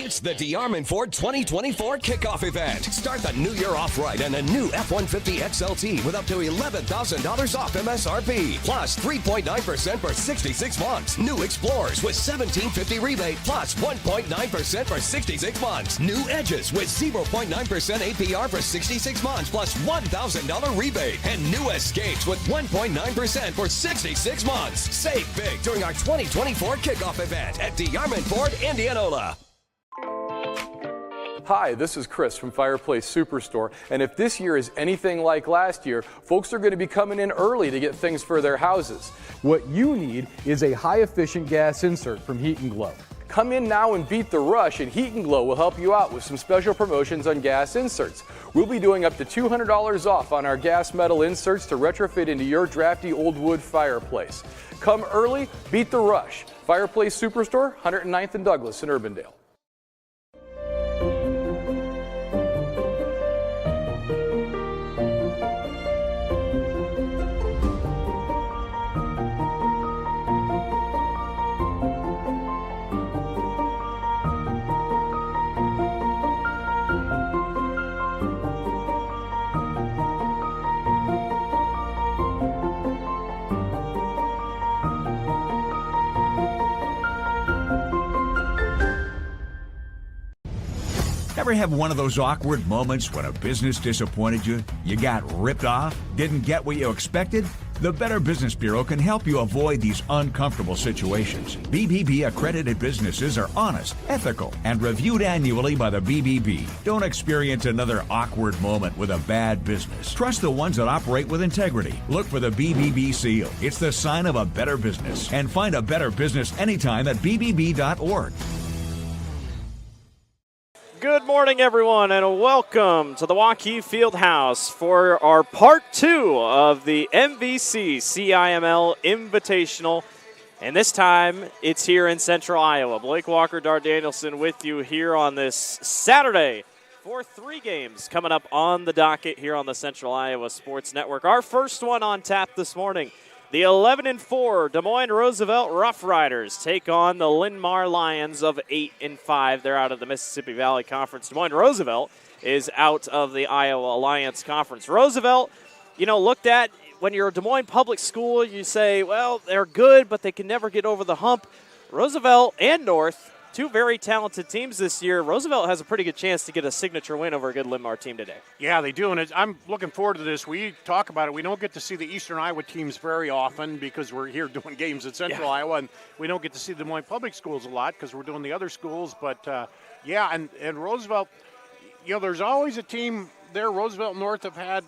It's the DeArmond Ford 2024 kickoff event. Start the new year off right and a new F-150 XLT with up to $11,000 off MSRP. Plus 3.9% for 66 months. New Explorers with $1,750 rebate plus 1.9% for 66 months. New Edges with 0.9% APR for 66 months plus $1,000 rebate. And new Escapes with 1.9% for 66 months. Save big during our 2024 kickoff event at DeArmond Ford, Indianola. Hi, this is Chris from Fireplace Superstore, and if this year is anything like last year, folks are going to be coming in early to get things for their houses. What you need is a high-efficient gas insert from Heat & Glow. Come in now and beat the rush, and Heat & Glow will help you out with some special promotions on gas inserts. We'll be doing up to $200 off on our gas metal inserts to retrofit into your drafty old wood fireplace. Come early, beat the rush. Fireplace Superstore, 109th and Douglas in Urbandale. Ever have one of those awkward moments when a business disappointed you? You got ripped off? Didn't get what you expected? The Better Business Bureau can help you avoid these uncomfortable situations. BBB accredited businesses are honest, ethical, and reviewed annually by the BBB. Don't experience another awkward moment with a bad business. Trust the ones that operate with integrity. Look for the BBB seal. It's the sign of a better business. And find a better business anytime at bbb.org. Good morning, everyone, and welcome to the Waukee Fieldhouse for our Part 2 of the MVC CIML Invitational. And this time, it's here in Central Iowa. Blake Walker, Dart Danielson with you here on this Saturday for 3 games coming up on the docket here on the Central Iowa Sports Network. Our first one on tap this morning. The 11-4 Des Moines Roosevelt Rough Riders take on the Linn-Mar Lions of 8-5. They're out of the Mississippi Valley Conference. Des Moines Roosevelt is out of the Iowa Alliance Conference. Roosevelt, looked at when you're a Des Moines public school, you say, well, they're good, but they can never get over the hump. Roosevelt and North, 2 very talented teams this year. Roosevelt has a pretty good chance to get a signature win over a good Linn-Mar team today. Yeah, they do, and I'm looking forward to this. We talk about it. We don't get to see the Eastern Iowa teams very often because we're here doing games in Central Iowa, and we don't get to see the Des Moines Public Schools a lot because we're doing the other schools. But, and Roosevelt, there's always a team there. Roosevelt and North have had,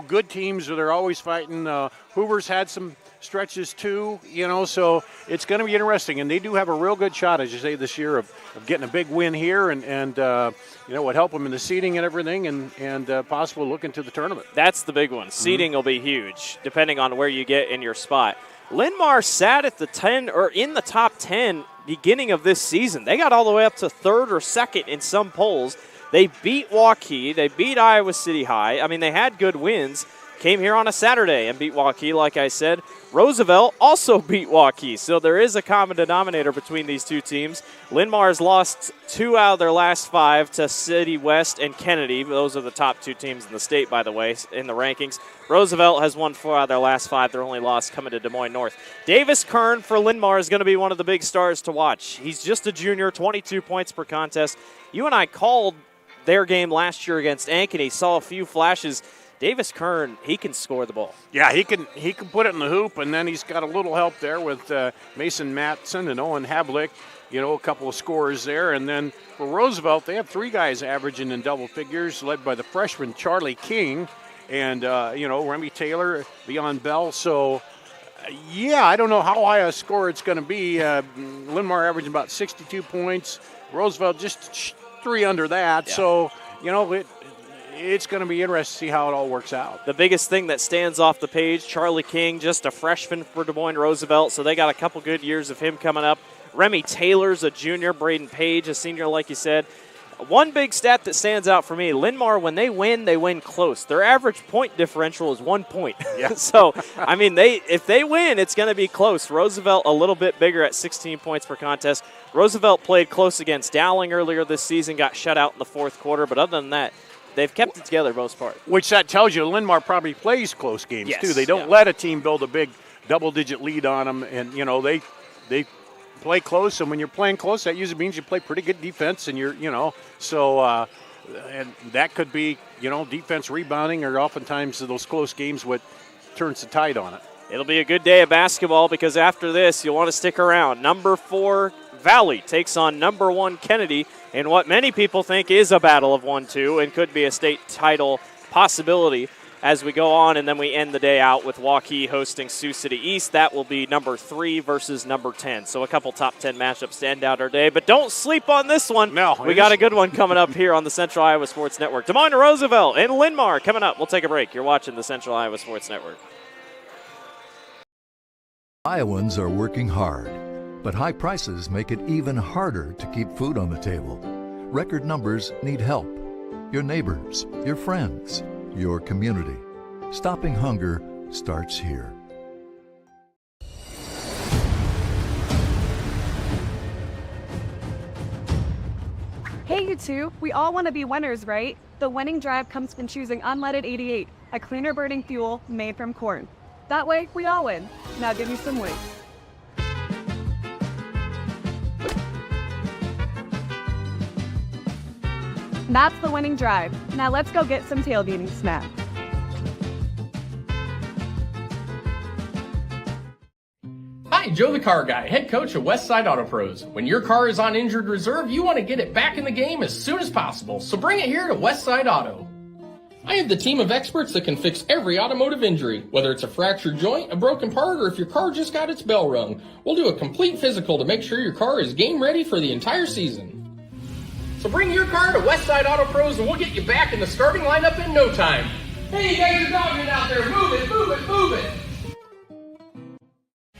good teams. They're always fighting. Hoover's had some stretches too, so it's going to be interesting. And they do have a real good shot, as you say, this year of getting a big win here and would help them in the seeding and everything and possibly look into the tournament. That's the big one. Seeding will be huge, depending on where you get in your spot. Linn-Mar sat at the 10 or in the top 10 beginning of this season. They got all the way up to 3rd or 2nd in some polls. They beat Waukee. They beat Iowa City High. I mean, they had good wins. Came here on a Saturday and beat Waukee, like I said. Roosevelt also beat Waukee, so there is a common denominator between these two teams. Linn-Mar has lost 2 out of their last 5 to City West and Kennedy. Those are the top 2 teams in the state, by the way, in the rankings. Roosevelt has won 4 out of their last 5. Their only loss coming to Des Moines North. Davis Kern for Linn-Mar is going to be one of the big stars to watch. He's just a junior, 22 points per contest. You and I called their game last year against Ankeny, saw a few flashes. Davis Kern, he can score the ball. Yeah, he can put it in the hoop, and then he's got a little help there with Mason Matson and Owen Havlick, a couple of scorers there. And then for Roosevelt, they have 3 guys averaging in double figures, led by the freshman Charlie King and, Remy Taylor, Leon Bell. So, I don't know how high a score it's going to be. Linn-Mar averaging about 62 points. Roosevelt just 3 under that. Yeah. So, it's going to be interesting to see how it all works out. The biggest thing that stands off the page, Charlie King, just a freshman for Des Moines Roosevelt, so they got a couple good years of him coming up. Remy Taylor's a junior, Braden Page a senior, like you said. One big stat that stands out for me, Linn-Mar, when they win close. Their average point differential is 1 point. Yeah. So, I mean, if they win, it's going to be close. Roosevelt a little bit bigger at 16 points per contest. Roosevelt played close against Dowling earlier this season, got shut out in the fourth quarter, but other than that, they've kept it together most part. Which that tells you Linn-Mar probably plays close games, yes, too. They don't let a team build a big double-digit lead on them, and, they play close, and when you're playing close, that usually means you play pretty good defense, and and that could be, defense rebounding, or oftentimes those close games what turns the tide on it. It'll be a good day of basketball because after this, you'll want to stick around. Number 4 Valley takes on number 1 Kennedy in what many people think is a battle of 1-2 and could be a state title possibility as we go on, and then we end the day out with Waukee hosting Sioux City East. That will be number 3 versus number 10. So a couple top 10 matchups to end out our day. But don't sleep on this one. No, we got a good one coming up here on the Central Iowa Sports Network. Des Moines, Roosevelt, and Linn-Mar coming up. We'll take a break. You're watching the Central Iowa Sports Network. Iowans are working hard, but high prices make it even harder to keep food on the table. Record numbers need help. Your neighbors, your friends, your community. Stopping hunger starts here. Hey, you two. We all want to be winners, right? The winning drive comes from choosing unleaded 88, a cleaner burning fuel made from corn. That way, we all win. Now give me some weight. That's the winning drive. Now let's go get some tailgating snacks. Hi, Joe the Car Guy, head coach of Westside Auto Pros. When your car is on injured reserve, you want to get it back in the game as soon as possible, so bring it here to Westside Auto. I have the team of experts that can fix every automotive injury, whether it's a fractured joint, a broken part, or if your car just got its bell rung. We'll do a complete physical to make sure your car is game ready for the entire season. So bring your car to Westside Auto Pros and we'll get you back in the starting lineup in no time. Hey, you guys are dogging out there. Move it, move it, move it.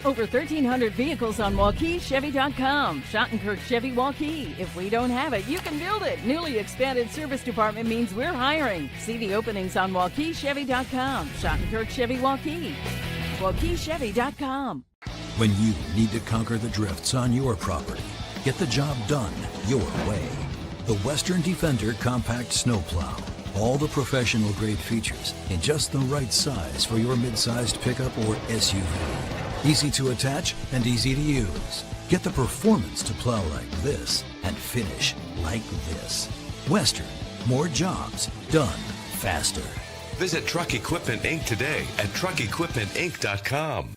Over 1,300 vehicles on WaukeeChevy.com. Schottenkirk Chevy Waukee. If we don't have it, you can build it. Newly expanded service department means we're hiring. See the openings on WaukeeChevy.com. Schottenkirk Chevy Waukee. WaukeeChevy.com. When you need to conquer the drifts on your property, get the job done your way. The Western Defender Compact Snowplow. All the professional grade features in just the right size for your mid-sized pickup or SUV. Easy to attach and easy to use. Get the performance to plow like this and finish like this. Western, more jobs done faster. Visit Truck Equipment Inc. today at truckequipmentinc.com.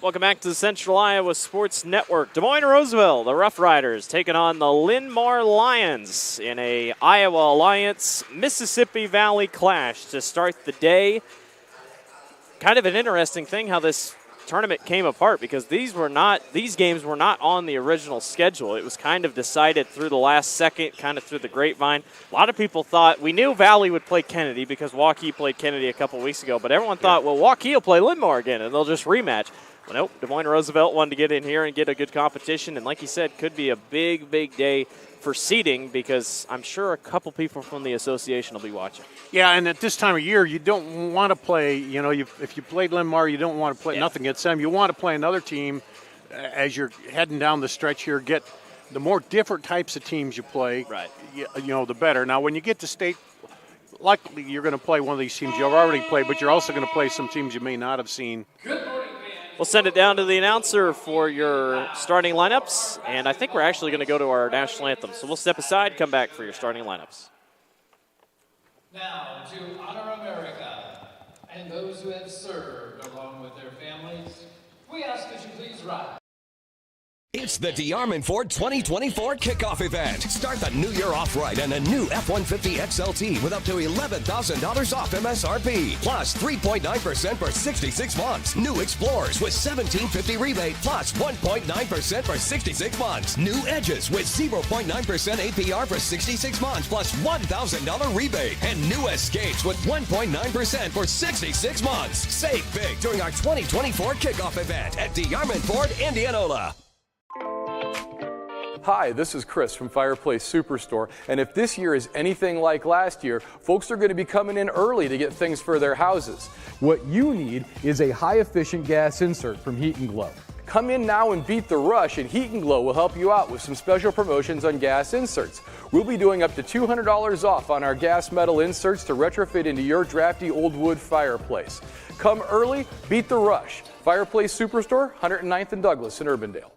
Welcome back to the Central Iowa Sports Network. Des Moines Roosevelt, the Rough Riders, taking on the Linn-Mar Lions in a Iowa Alliance Mississippi Valley clash to start the day. Kind of an interesting thing how this tournament came apart because these games were not on the original schedule. It was kind of decided through the last second, kind of through the grapevine. A lot of people thought, we knew Valley would play Kennedy because Waukee played Kennedy a couple weeks ago, but everyone thought, well, Waukee will play Linn-Mar again and they'll just rematch. Well, nope, Des Moines Roosevelt wanted to get in here and get a good competition, and like you said, could be a big, big day for seeding because I'm sure a couple people from the association will be watching. Yeah, and at this time of year, you don't want to play, if you played Linn-Mar, you don't want to play nothing against them. You want to play another team as you're heading down the stretch here. Get the more different types of teams you play, right? The better. Now, when you get to state, likely you're going to play one of these teams you've already played, but you're also going to play some teams you may not have seen. We'll send it down to the announcer for your starting lineups, and I think we're actually going to go to our national anthem. So we'll step aside, come back for your starting lineups. Now, to honor America and those who have served along with their families, we ask that you please rise. It's the DeArmond Ford 2024 kickoff event. Start the new year off right and a new F-150 XLT with up to $11,000 off MSRP. Plus 3.9% for 66 months. New Explorers with $1,750 rebate plus 1.9% for 66 months. New Edges with 0.9% APR for 66 months plus $1,000 rebate. And new Escapes with 1.9% for 66 months. Save big during our 2024 kickoff event at DeArmond Ford, Indianola. Hi, this is Chris from Fireplace Superstore, and if this year is anything like last year, folks are going to be coming in early to get things for their houses. What you need is a high-efficient gas insert from Heat & Glow. Come in now and beat the rush, and Heat & Glow will help you out with some special promotions on gas inserts. We'll be doing up to $200 off on our gas metal inserts to retrofit into your drafty old wood fireplace. Come early, beat the rush. Fireplace Superstore, 109th and Douglas in Urbandale.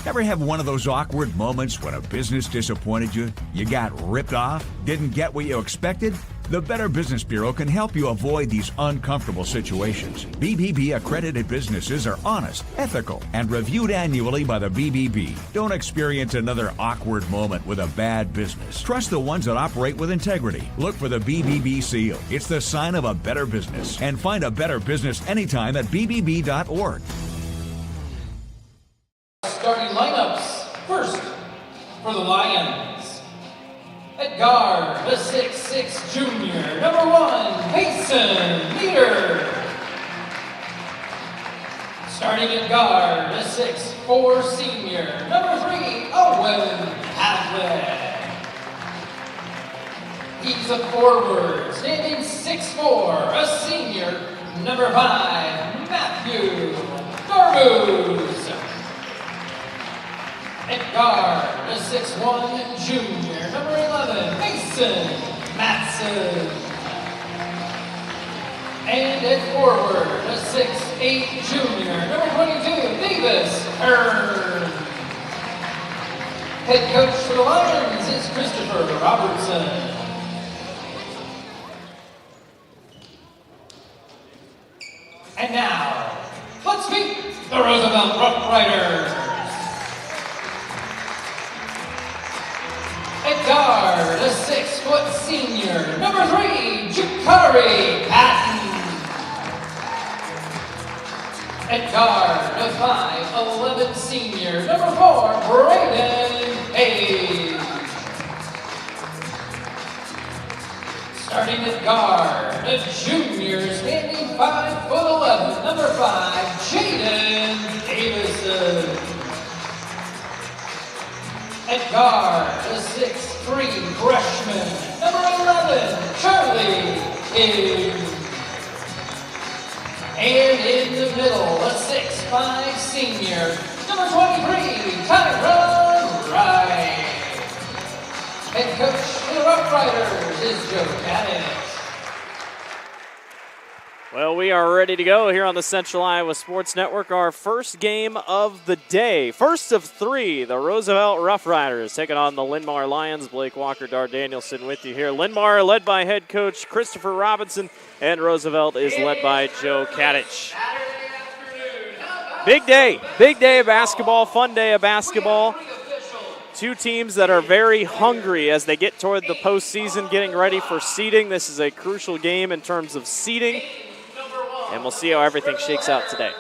Ever have one of those awkward moments when a business disappointed you? You got ripped off? Didn't get what you expected? The Better Business Bureau can help you avoid these uncomfortable situations. BBB accredited businesses are honest, ethical, and reviewed annually by the BBB. Don't experience another awkward moment with a bad business. Trust the ones that operate with integrity. Look for the BBB seal. It's the sign of a better business. And find a better business anytime at bbb.org. Starting lineups. First, for the Lions. At guard, the 6'6" junior, number 1, Mason Leader. Starting at guard, the 6'4" senior, number 3, Owen Hadley. He's a forward, standing 6'4", a senior, number 5, Matthew Darbouz. At guard, the 6'1" junior, number 11, Mason Matson. And at forward, the 6'8" junior, number 22, Davis Hearn. Head coach for the Lions is Christopher Robertson. And now, let's meet the Roosevelt Rough Riders. At guard, the 6' senior, number 3, Jakari Patton. At guard, the 5'11" senior, number 4, Braden Hayes. Starting at guard, the junior, standing 5'11", number 5, Jaden Davison. At guard, the 6'3" freshman, number 11, Charlie King. And in the middle, a 6'5" senior, number 23, Tyrone Wright. Head coach for the Rough Riders is Joe Caddick. Well, we are ready to go here on the Central Iowa Sports Network. Our first game of the day. First of 3, the Roosevelt Rough Riders taking on the Linn-Mar Lions. Blake Walker, Dar Danielson with you here. Linn-Mar led by head coach Christopher Robinson, and Roosevelt is led by Joe Kadich. Big day of basketball, fun day of basketball. Two teams that are very hungry as they get toward the postseason, getting ready for seeding. This is a crucial game in terms of seeding. And we'll see how everything shakes out today.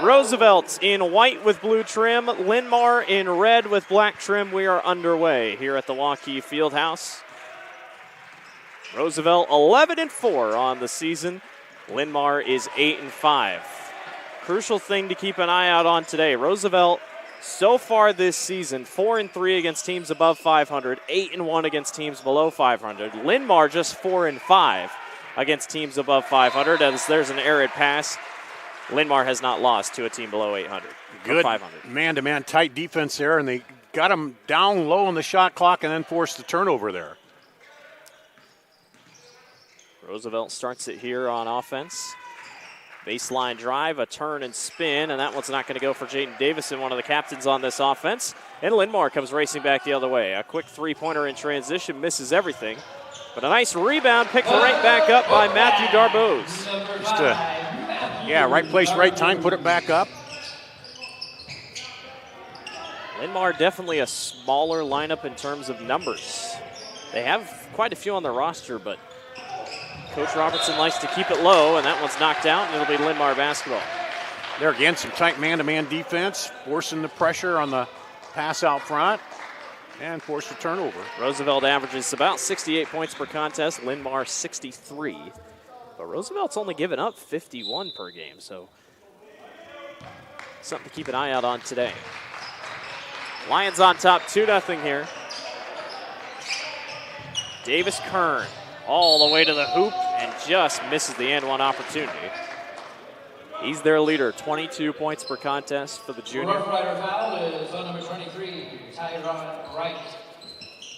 Roosevelt in white with blue trim, Linn-Mar in red with black trim. We are underway here at the Waukee Fieldhouse. Roosevelt 11-4 on the season. Linn-Mar is 8-5. Crucial thing to keep an eye out on today. Roosevelt so far this season, 4-3 against teams above 500, 8-1 against teams below 500. Linn-Mar just 4-5. Against teams above 500, as there's an arid pass. Linn-Mar has not lost to a team below 800. Good 500. Man-to-man tight defense there, and they got him down low on the shot clock and then forced the turnover there. Roosevelt starts it here on offense. Baseline drive, a turn and spin, and that one's not going to go for Jaden Davison, one of the captains on this offense. And Linn-Mar comes racing back the other way. A quick three-pointer in transition, misses everything. But a nice rebound picked right back up by Matthew Darbouz. Right place, right time, put it back up. Linn-Mar definitely a smaller lineup in terms of numbers. They have quite a few on their roster, but Coach Robertson likes to keep it low, and that one's knocked out, and it'll be Linn-Mar basketball. There again, some tight man-to-man defense, forcing the pressure on the pass out front, and force a turnover. Roosevelt averages about 68 points per contest, Linn-Mar 63. But Roosevelt's only given up 51 per game, so something to keep an eye out on today. Lions on top 2-0 here. Davis Kern all the way to the hoop and just misses the and one opportunity. He's their leader, 22 points per contest for the junior. Rough Rider foul is on number 23, Tyron Wright.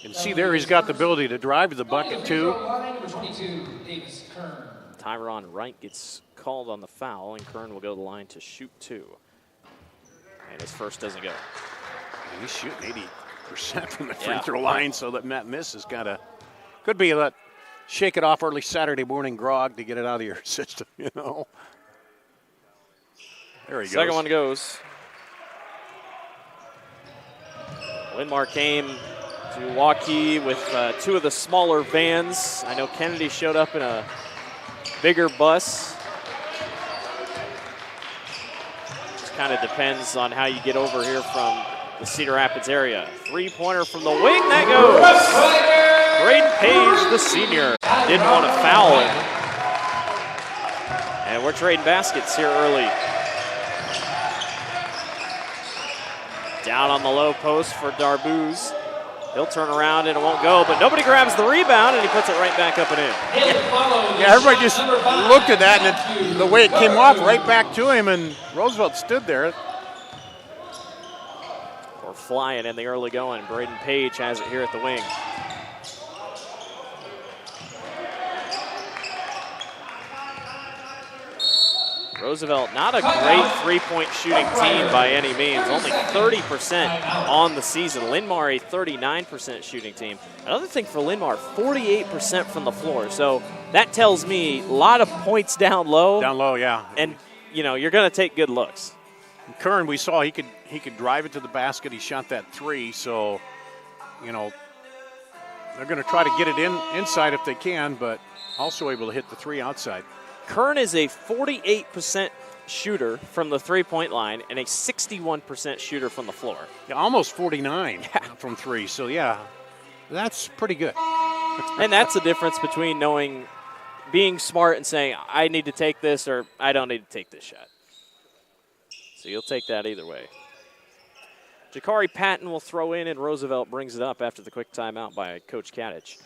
You can see there he's got the ability to drive to the bucket too. Number 22, Davis Kern. Tyron Wright gets called on the foul, and Kern will go to the line to shoot 2. And his first doesn't go. And he's shooting 80% from the free throw line, so that Matt Miss has got to, could be a shake it off early Saturday morning grog to get it out of your system, you know. There he goes. Second one goes. Linn-Mar came to Waukee with 2 of the smaller vans. I know Kennedy showed up in a bigger bus. Just kind of depends on how you get over here from the Cedar Rapids area. 3-pointer from the wing, that goes. Braden Page, the senior, didn't want to foul him. And we're trading baskets here early. Down on the low post for Darbuz. He'll turn around and it won't go, but nobody grabs the rebound and he puts it right back up and in. Yeah, everybody just looked at that and the way it came off right back to him, and Roosevelt stood there. We're flying in the early going. Braden Page has it here at the wing. Roosevelt, not a great three-point shooting team by any means. Only 30% on the season. Linn-Mar, a 39% shooting team. Another thing for Linn-Mar, 48% from the floor. So that tells me a lot of points down low. Down low, yeah. And, you know, you're going to take good looks. And Kern, we saw he could drive it to the basket. He shot that 3, so, you know, they're going to try to get it inside if they can, but also able to hit the 3 outside. Kern is a 48% shooter from the three-point line and a 61% shooter from the floor. Yeah, almost 49 from 3. So, yeah, that's pretty good. And that's the difference between being smart and saying, I need to take this or I don't need to take this shot. So you'll take that either way. Jakari Patton will throw in, and Roosevelt brings it up after the quick timeout by Coach Kadich.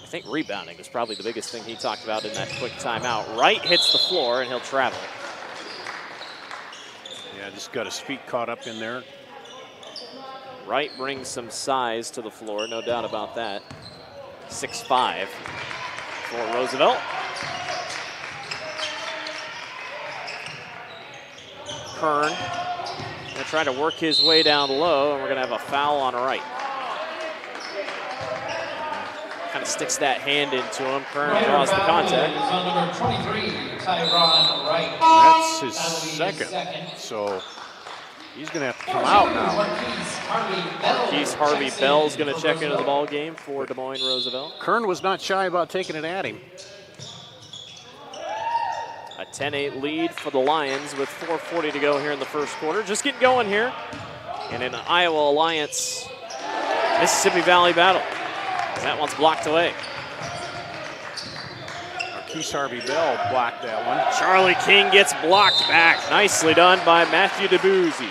I think rebounding is probably the biggest thing he talked about in that quick timeout. Wright hits the floor, and he'll travel. Yeah, just got his feet caught up in there. Wright brings some size to the floor, no doubt about that. 6'5" for Roosevelt. Kern going to try to work his way down low, and we're going to have a foul on Wright. Kind of sticks that hand into him. Kern draws the contact. Number 23, Tyron Wright. That's his second, so he's going to have to come out now. Marquise Harvey Bell's going to check into the ball game for Des Moines Roosevelt. Kern was not shy about taking it at him. A 10-8 lead for the Lions with 4:40 to go here in the first quarter. Just getting going here. And an Iowa Alliance Mississippi Valley battle. That one's blocked away. Marquise Harvey Bell blocked that one. Charlie King gets blocked back. Nicely done by Matthew DeBoozy.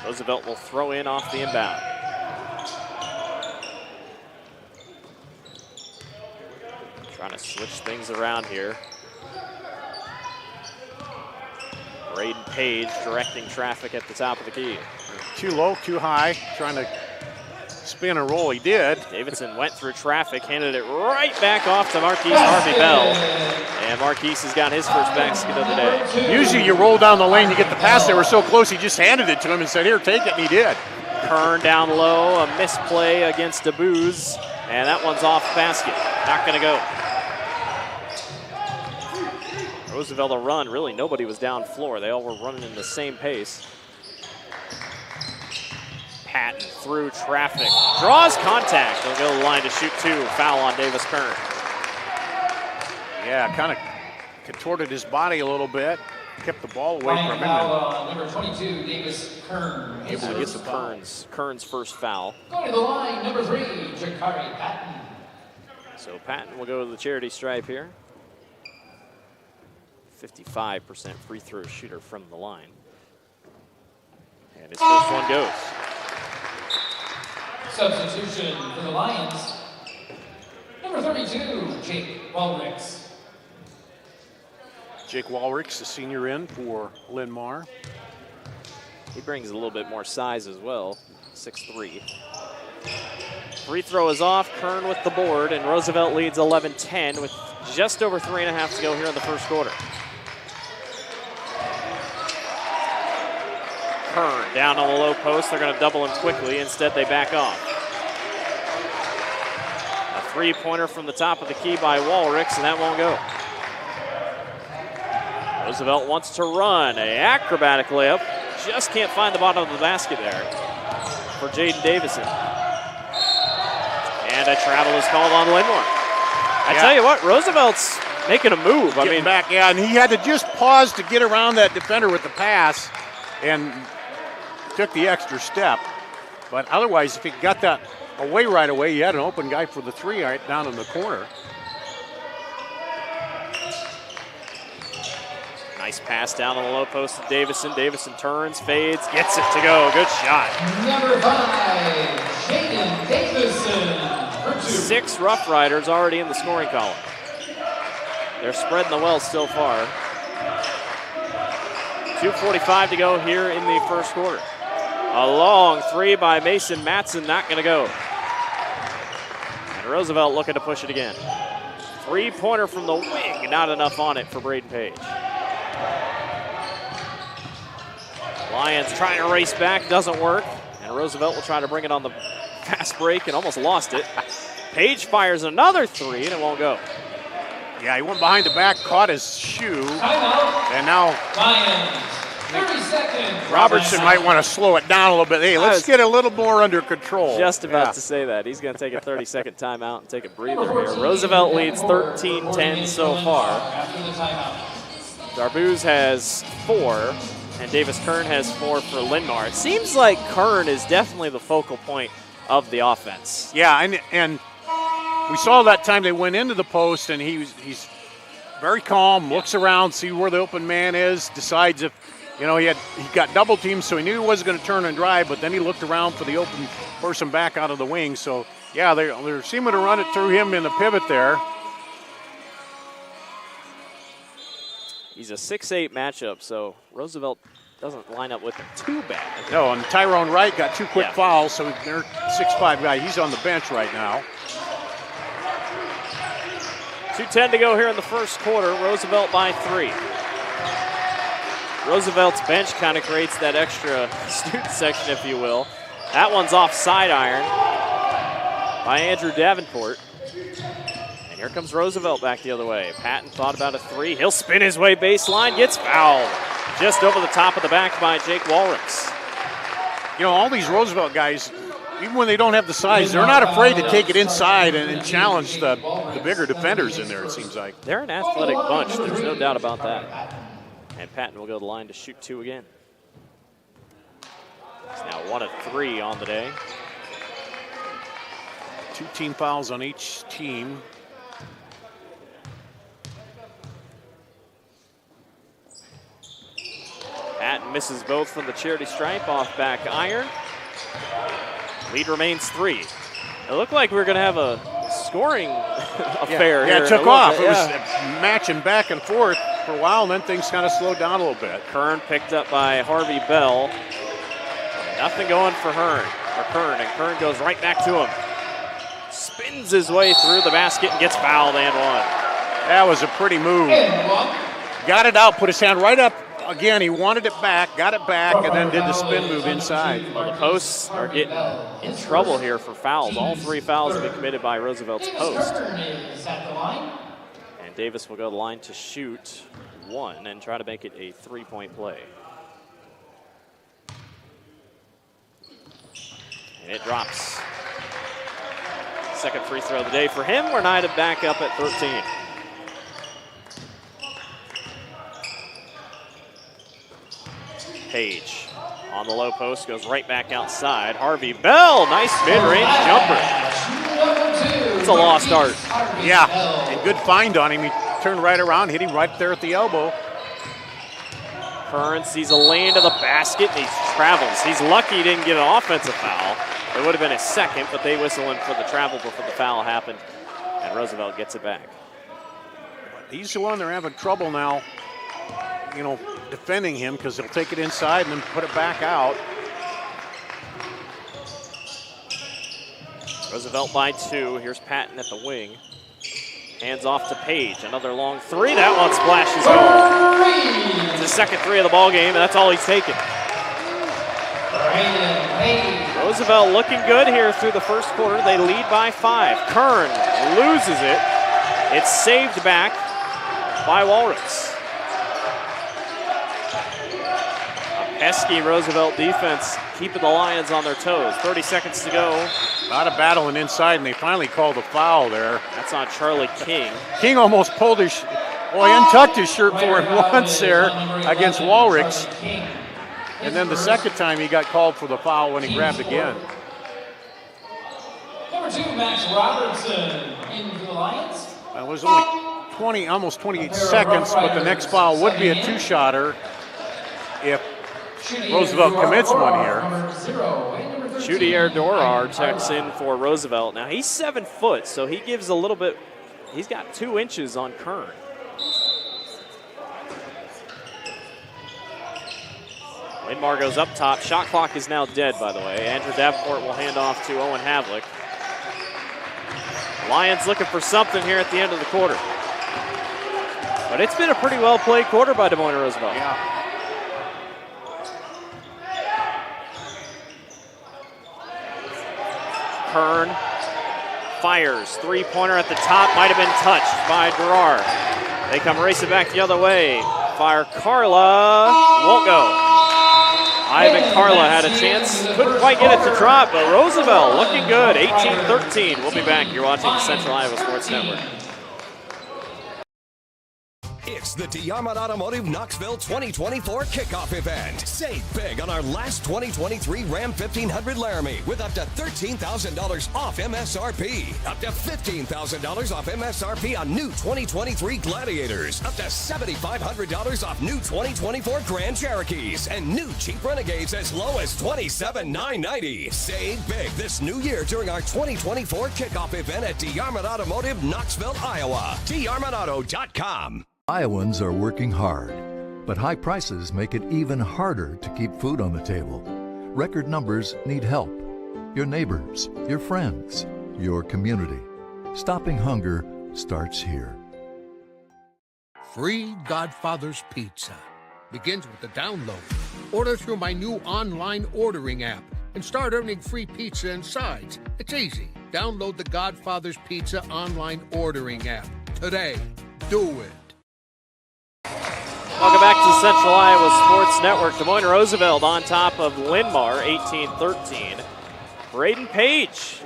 Roosevelt will throw in off the inbound. Trying to switch things around here. Braden Page directing traffic at the top of the key. Too low, too high, trying to spin and roll. He did. Davidson went through traffic, handed it right back off to Marquise Harvey Bell. And Marquise has got his first basket of the day. Usually you roll down the lane, you get the pass. They were so close, he just handed it to him and said, here, take it, and he did. Kern down low, a misplay against DeBooz, and that one's off basket. Not going to go. Roosevelt a run. Really, nobody was down floor. They all were running in the same pace. Patton through traffic. Draws contact. They'll go to the line to shoot 2. Foul on Davis Kern. Yeah, kind of contorted his body a little bit. Kept the ball away from him. Number 22, Davis Kern. Able to get to Kern's first foul. Going to the line, number 3, Jakari Patton. So Patton will go to the charity stripe here. 55% free throw shooter from the line. And his first one goes. Substitution for the Lions. Number 32, Jake Walricks. Jake Walricks, the senior in for Linn-Mar. He brings a little bit more size as well, 6'3". Free throw is off, Kern with the board, and Roosevelt leads 11-10 with just over 3.5 to go here in the first quarter. Kern down on the low post. They're going to double him quickly. Instead, they back off. A three-pointer from the top of the key by Walricks, and that won't go. Roosevelt wants to run. An acrobatic layup. Just can't find the bottom of the basket there for Jaden Davison. And a travel is called on Linn-Mar. I tell you what, Roosevelt's making a move. I mean, back, yeah, and he had to just pause to get around that defender with the pass and took the extra step. But otherwise, if he got that away right away, you had an open guy for the 3 right down in the corner. Nice pass down on the low post to Davison. Davison turns, fades, gets it to go. Good shot. Number 5, Jaden Davison. 6 Rough Riders already in the scoring column. They're spreading the wealth so far. 2:45 to go here in the first quarter. A long 3 by Mason Matson, not going to go. And Roosevelt looking to push it again. 3-pointer from the wing, not enough on it for Braden Page. Lions trying to race back, doesn't work. And Roosevelt will try to bring it on the fast break and almost lost it. Page fires another 3 and it won't go. Yeah, he went behind the back, caught his shoe, and now Lions, 30 seconds. Robertson might want to slow it down a little bit. Hey, let's get a little more under control. Just about to say that. He's going to take a 30-second timeout and take a breather here. Roosevelt leads 13-10 so far. Darbuz has 4, and Davis Kern has 4 for Linn-Mar. It seems like Kern is definitely the focal point of the offense. Yeah, and we saw that time they went into the post, and he's very calm, looks around, see where the open man is, decides if, you know, he got double teamed, so he knew he wasn't going to turn and drive, but then he looked around for the open person back out of the wing. So, yeah, they're seeming to run it through him in the pivot there. He's a 6'8 matchup, so Roosevelt doesn't line up with him too bad. No, and Tyrone Wright got 2 quick fouls, so they're 6'5 guy. He's on the bench right now. 2:10 to go here in the first quarter. Roosevelt by 3. Roosevelt's bench kind of creates that extra student section, if you will. That one's off side iron by Andrew Davenport. And here comes Roosevelt back the other way. Patton thought about a 3. He'll spin his way baseline, gets fouled. Just over the top of the back by Jake Walricks. You know, all these Roosevelt guys, even when they don't have the size, they're not afraid to take it inside and challenge the bigger defenders in there, it seems like. They're an athletic bunch. There's no doubt about that. And Patton will go to the line to shoot 2 again. He's now 1 of 3 on the day. 2 team fouls on each team. Patton misses both from the charity stripe off back iron. Lead remains 3. It looked like we were going to have a scoring affair here. Yeah, it took off. It was matching back and forth for a while, and then things kind of slowed down a little bit. Kern picked up by Harvey Bell. Nothing going for Kern, and Kern goes right back to him. Spins his way through the basket and gets fouled and 1. That was a pretty move. Got it out, put his hand right up again, he wanted it back, got it back, and then did the spin move inside. Well, the posts are getting in trouble here for fouls. All 3 fouls have been committed by Roosevelt's post. And Davis will go to the line to shoot 1 and try to make it a 3-point play. And it drops. Second free throw of the day for him. We're United back up at 13. Page on the low post, goes right back outside. Harvey Bell, nice mid-range jumper. It's a lost art. Yeah, and good find on him. He turned right around, hit him right there at the elbow. Kern sees a lane to the basket, and he travels. He's lucky he didn't get an offensive foul. It would have been a second, but they whistle in for the travel before the foul happened, and Roosevelt gets it back. He's the one they're having trouble now, you know, defending him, because he'll take it inside and then put it back out. Roosevelt by 2. Here's Patton at the wing. Hands off to Page. Another long 3. That one splashes home. It's his second 3 of the ball game, and that's all he's taken. Roosevelt looking good here through the first quarter. They lead by 5. Kern loses it. It's saved back by Walrus. Pesky Roosevelt defense keeping the Lions on their toes. 30 seconds to go. A lot of battling inside, and they finally called a foul there. That's on Charlie King. King almost pulled his, he untucked his shirt for him once there against Walrix. And then the second time he got called for the foul when he grabbed again. Number 2, Max Robertson into the Lions. It was only almost 28 seconds, but the next foul would be a 2-shotter if Roosevelt commits one here. Chudier Dorar checks in for Roosevelt. Now he's 7 foot, so he gives a little bit, he's got 2 inches on Kern. Linn-Mar goes up top. Shot clock is now dead, by the way. Andrew Davenport will hand off to Owen Havlick. Lions looking for something here at the end of the quarter. But it's been a pretty well-played quarter by Des Moines Roosevelt. Yeah. Kern fires. 3-pointer at the top. Might have been touched by Durar. They come racing back the other way. Fire Carla. Won't go. Ivan Carla had a chance. Couldn't quite get it to drop, but Roosevelt looking good. 18-13. We'll be back. You're watching the Central Iowa Sports Network. It's the DeArmond Automotive Knoxville 2024 kickoff event. Save big on our last 2023 Ram 1500 Laramie with up to $13,000 off MSRP. Up to $15,000 off MSRP on new 2023 Gladiators. Up to $7,500 off new 2024 Grand Cherokees. And new Jeep Renegades as low as $27,990. Save big this new year during our 2024 kickoff event at DeArmond Automotive Knoxville, Iowa. DeArmondAuto.com. Iowans are working hard, but high prices make it even harder to keep food on the table. Record numbers need help. Your neighbors, your friends, your community. Stopping hunger starts here. Free Godfather's Pizza begins with the download. Order through my new online ordering app and start earning free pizza and sides. It's easy. Download the Godfather's Pizza online ordering app today. Do it. Welcome back to the Central Iowa Sports Network. Des Moines Roosevelt on top of Linn-Mar, 18-13. Braden Page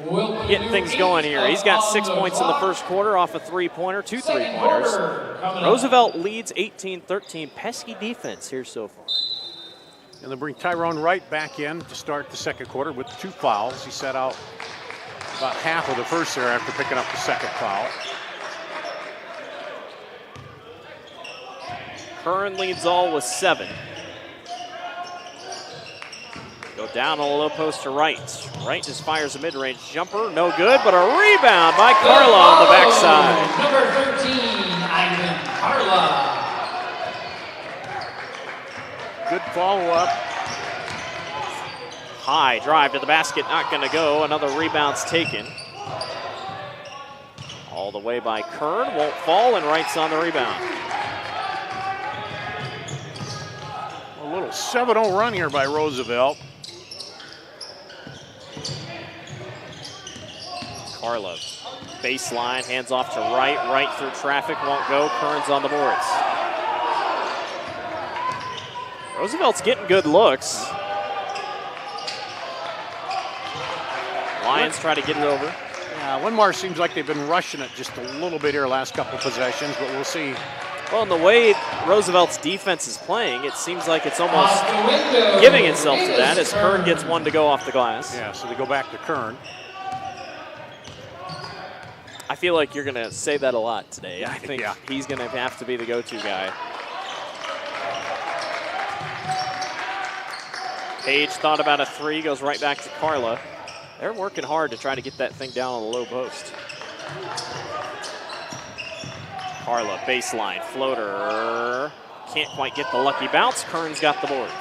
getting things going here. He's got 6 points in the first quarter off a 3-pointer, 2 3-pointers. Roosevelt leads 18-13. Pesky defense here so far. And they'll bring Tyrone Wright back in to start the second quarter with 2 fouls. He set out about half of the first there after picking up the second foul. Kern leads all with 7. Go down on the low post to Wright. Wright just fires a mid-range jumper. No good, but a rebound by Carla on the backside. Number 13, Ivan Carla. Good follow-up. High drive to the basket, not going to go. Another rebound's taken. All the way by Kern, won't fall, and Wright's on the rebound. 7-0 run here by Roosevelt. Carla, baseline, hands off to right through traffic, won't go. Kern's on the boards. Roosevelt's getting good looks. Lions try to get it over. Yeah, Linn-Mar seems like they've been rushing it just a little bit here last couple possessions, but we'll see. Well, in the way Roosevelt's defense is playing, it seems like it's almost giving itself to that as Kern gets one to go off the glass. Yeah, so they go back to Kern. I feel like you're going to say that a lot today. I think he's going to have to be the go-to guy. Page thought about a three, goes right back to Carla. They're working hard to try to get that thing down on the low post. Carla, baseline, floater. Can't quite get the lucky bounce. Kern's got the boards.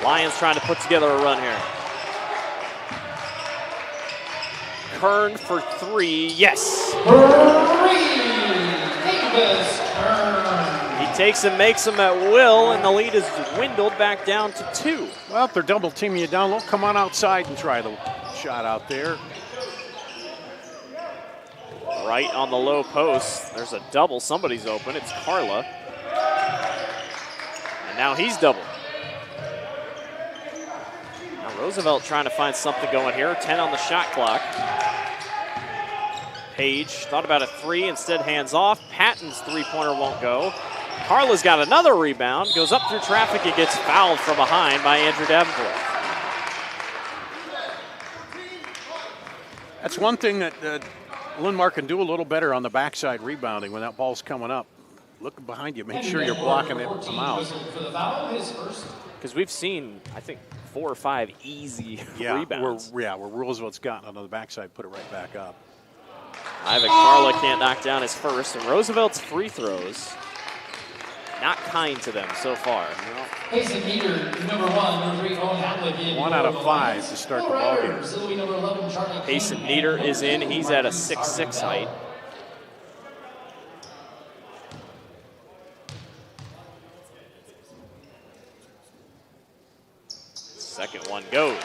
Lions trying to put together a run here. Kern for three, yes. He takes and makes them at will, and the lead is dwindled back down to 2. Well, if they're double teaming you down low, come on outside and try the shot out there. Right on the low post, there's a double. Somebody's open. It's Carla. And now he's double. Now Roosevelt trying to find something going here. 10 on the shot clock. Page thought about a three, instead hands off. Patton's three-pointer won't go. Carla's got another rebound. Goes up through traffic. It gets fouled from behind by Andrew Davenport. That's one thing that Linn-Mar can do a little better on the backside rebounding when that ball's coming up. Look behind you, make sure you're blocking it out. Because we've seen, I think, 4 or 5 easy rebounds. Where Roosevelt's gotten on the backside, put it right back up. Ivan Carla can't knock down his first, and Roosevelt's free throws not kind to them so far. Payson Meter, number 1, number 3, Owen Hadley. 1 out of 5 to start the ball game. Payson Meter is in. He's at a 6'6" height. Second one goes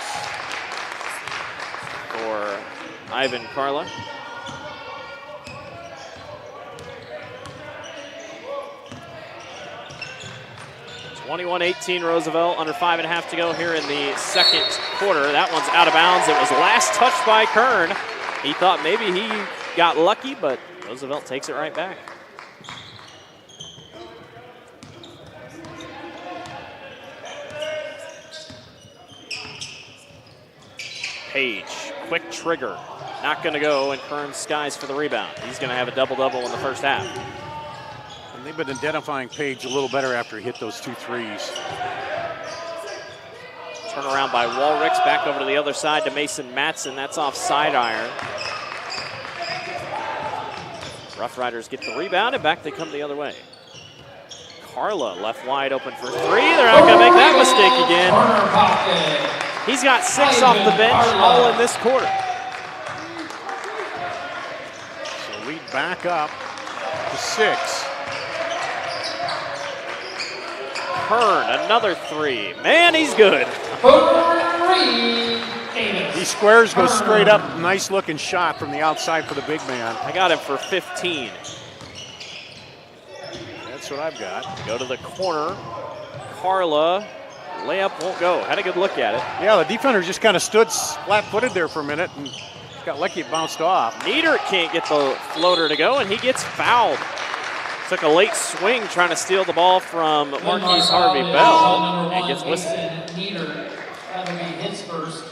for Ivan Carla. 21-18 Roosevelt, under 5.5 to go here in the second quarter. That one's out of bounds. It was last touched by Kern. He thought maybe he got lucky, but Roosevelt takes it right back. Page, quick trigger. Not going to go, and Kern skies for the rebound. He's going to have a double-double in the first half. And they've been identifying Page a little better after he hit those 2 threes. Turn around by Walricks, back over to the other side to Mason Matson. That's off side iron. Rough Riders get the rebound, and back they come the other way. Carla left wide open for 3. They're not going to make that mistake again. He's got 6 off the bench, all in this quarter. So lead back up to 6. Kern, another 3. Man, he's good. He squares, goes straight up. Nice looking shot from the outside for the big man. I got him for 15. That's what I've got. Go to the corner. Carla, layup won't go. Had a good look at it. Yeah, the defender just kind of stood flat-footed there for a minute and got lucky it bounced off. Nieder can't get the floater to go, and he gets fouled. Took a late swing trying to steal the ball from Marquise Harvey Bell and gets whistled. That'll be his first.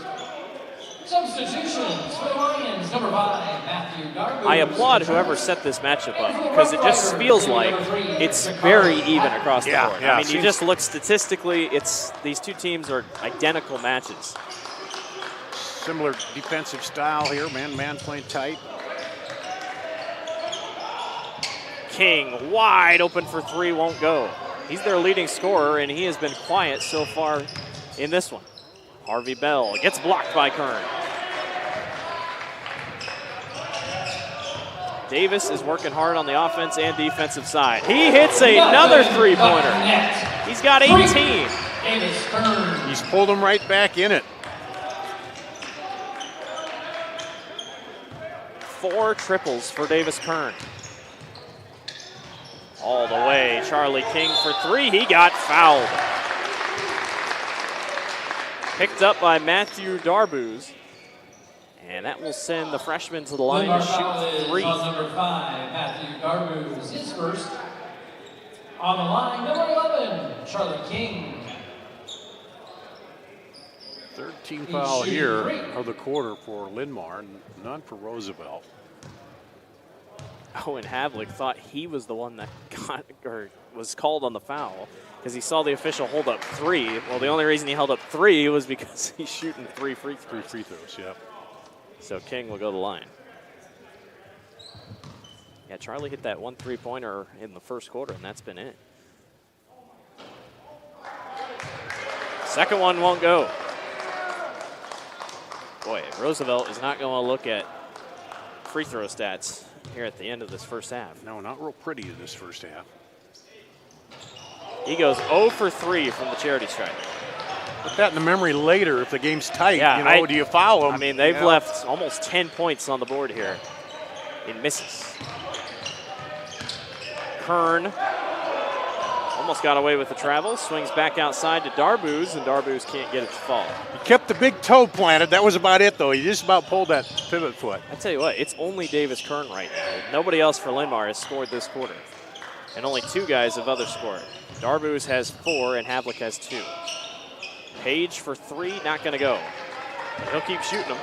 Substitutions for the Lions, number 5, Matthew Gargo. I applaud whoever set this matchup up because it just feels like it's very even across the board. I mean, you just look statistically, these two teams are identical matches. Similar defensive style here, man playing tight. King wide open for 3, won't go. He's their leading scorer, and he has been quiet so far in this one. Harvey Bell gets blocked by Kern. Davis is working hard on the offense and defensive side. He hits another three-pointer. He's got 18. He's pulled him right back in it. 4 triples for Davis Kern. All the way, Charlie King for 3. He got fouled. Picked up by Matthew Darbouz. And that will send the freshman to the line to shoot 3. On number 5, Matthew Darbouz, his first. On the line, number 11, Charlie King. Third team foul here of the quarter for Linn-Mar, none for Roosevelt. Owen Havlick thought he was the one that got or was called on the foul because he saw the official hold up 3. Well, the only reason he held up 3 was because he's shooting 3 free throws. 3 free throws, yeah. So King will go to the line. Yeah, Charlie hit that 1 3-pointer in the first quarter, and that's been it. Second one won't go. Boy, Roosevelt is not going to look at free throw stats here at the end of this first half. No, not real pretty in this first half. He goes 0 for 3 from the charity stripe. Put that in the memory later if the game's tight. Yeah, you know, do you foul him? I mean, they've left almost 10 points on the board here. He misses. Kern almost got away with the travel. Swings back outside to Darbouz, and Darbouz can't get it to fall. He kept the big toe planted. That was about it, though. He just about pulled that pivot foot. I tell you what, it's only Davis Kern right now. Nobody else for Linn-Mar has scored this quarter. And only 2 guys have other scored. Darbouz has 4, and Havlick has 2. Page for 3, not going to go. He'll keep shooting them.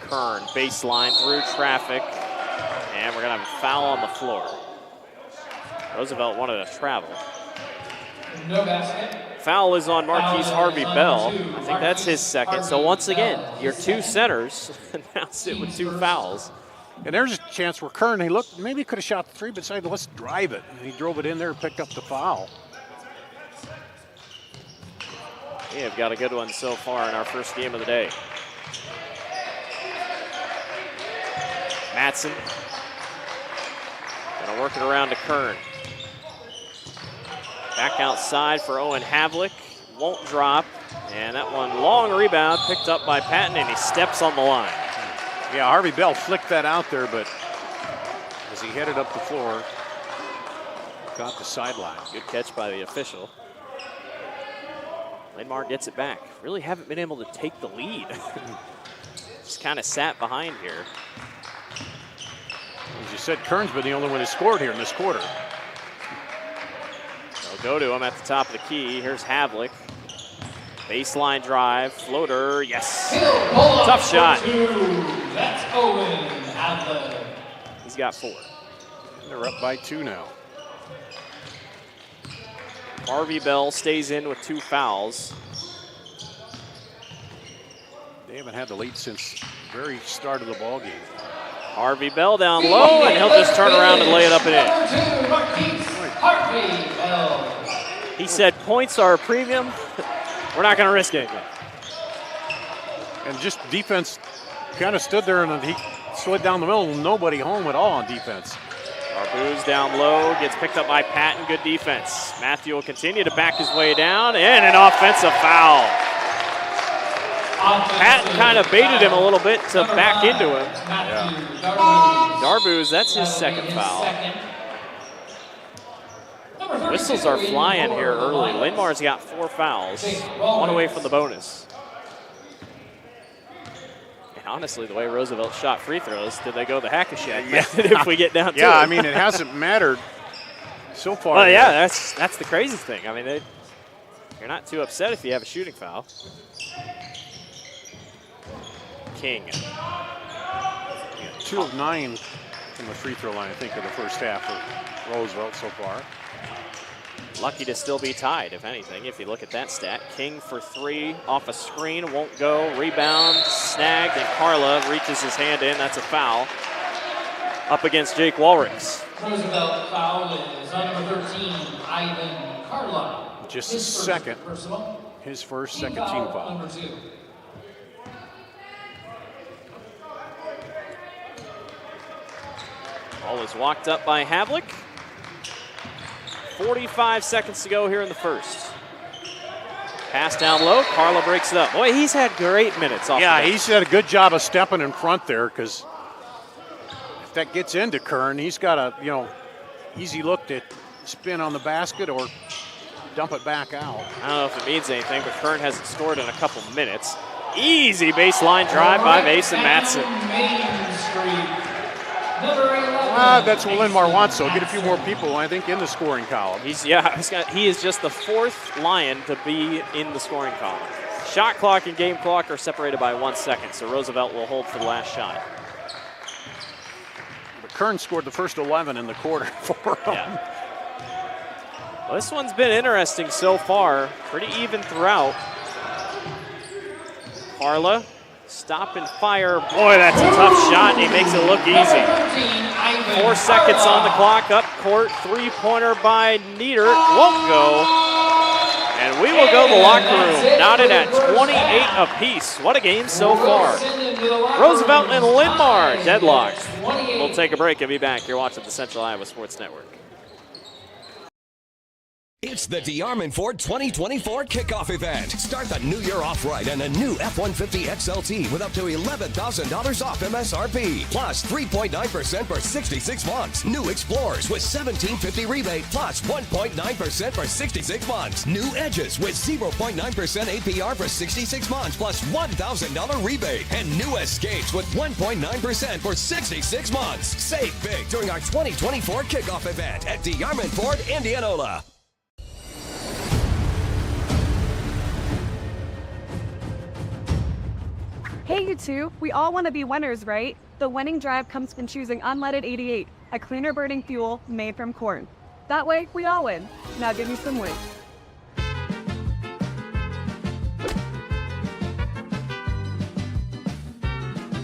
Kern, baseline through traffic. And we're going to have a foul on the floor. Roosevelt wanted to travel. No basket. Foul is on Marquise Harvey Bell. I think that's his second. So once again, your 2 centers now sit with 2 fouls. And there's a chance where Kern, he looked, maybe he could have shot the 3, but decided, let's drive it. And he drove it in there and picked up the foul. We have got a good one so far in our first game of the day. Matson. Gonna work it around to Kern. Back outside for Owen Havlick. Won't drop. And that one, long rebound, picked up by Patton, and he steps on the line. Yeah, Harvey Bell flicked that out there, but as he headed up the floor, got the sideline. Good catch by the official. Linn-Mar gets it back. Really haven't been able to take the lead. Just kind of sat behind here. As you said, Kern's been the only one who scored here in this quarter. They'll go to him at the top of the key. Here's Havlick. Baseline drive, floater, yes. Tough shot. That's Owen Havlick. He's got 4. They're up by 2 now. Harvey Bell stays in with 2 fouls. They haven't had the lead since the very start of the ball game. Harvey Bell down low, and he'll just turn around and lay it up and in. Harvey Bell. He said points are a premium. We're not going to risk it. And just defense kind of stood there, and he slid down the middle. Nobody home at all on defense. Darbouz down low, gets picked up by Patton. Good defense. Matthew will continue to back his way down, and an offensive foul. Patton kind of baited him a little bit to back into him. Darbouz, that's his second foul. Whistles are flying here early. Linn-Mar's got 4 fouls, 1 away from the bonus. And honestly, the way Roosevelt shot free throws, did they go the hack-a-shack method if we get down to it? Yeah, I mean, it hasn't mattered so far. Well, yeah, that's the crazy thing. I mean, you're not too upset if you have a shooting foul. King. 2 of 9 from the free throw line, I think, in the first half for Roosevelt so far. Lucky to still be tied, if anything, if you look at that stat. King for 3, off a screen, won't go. Rebound, snagged, and Carla reaches his hand in. That's a foul. Up against Jake Walricks. Roosevelt foul is on number 13, Ivan Carla. Just his second. His first second team foul. Number 2. Ball is walked up by Havlik. 45 seconds to go here in the first. Pass down low. Carla breaks it up. Boy, he's had great minutes off the bench. He's had a good job of stepping in front there, because if that gets into Kern, he's got a, easy look to spin on the basket or dump it back out. I don't know if it means anything, but Kern hasn't scored in a couple minutes. Easy baseline drive by Mason Matson. That's what Linn-Mar wants, so get a few more people, I think, in the scoring column. He is just the fourth Lion to be in the scoring column. Shot clock and game clock are separated by 1 second, so Roosevelt will hold for the last shot. But Kern scored the first 11 in the quarter for him. Yeah. Well, this one's been interesting so far, pretty even throughout. Carla, stop and fire. Boy, that's a tough shot. He makes it look easy. 4 seconds on the clock. Up court, three-pointer by Nieder. Won't go. And we will go to the locker room, knotted at 28 apiece. What a game so far. Roosevelt and Linn-Mar deadlocked. We'll take a break and be back. You're watching the Central Iowa Sports Network. It's the DeArmond Ford 2024 kickoff event. Start the new year off right and a new F-150 XLT with up to $11,000 off MSRP. Plus 3.9% for 66 months. New Explorers with $1,750 rebate plus 1.9% for 66 months. New Edges with 0.9% APR for 66 months plus $1,000 rebate. And new Escapes with 1.9% for 66 months. Save big during our 2024 kickoff event at DeArmond Ford, Indianola. Hey, you two, we all want to be winners, right? The winning drive comes from choosing unleaded 88, a cleaner burning fuel made from corn. That way, we all win. Now give me some wins.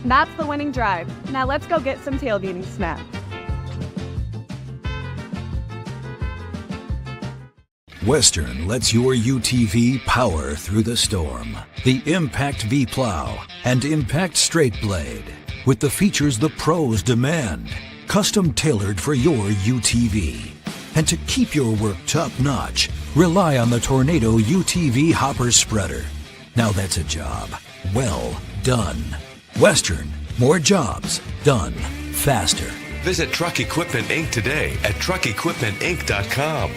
That's the winning drive. Now let's go get some tailgating snacks. Western lets your UTV power through the storm. The Impact V Plow and Impact Straight Blade, with the features the pros demand. Custom tailored for your UTV. And to keep your work top-notch, rely on the Tornado UTV Hopper Spreader. Now that's a job well done. Western, more jobs done faster. Visit Truck Equipment Inc. today at truckequipmentinc.com.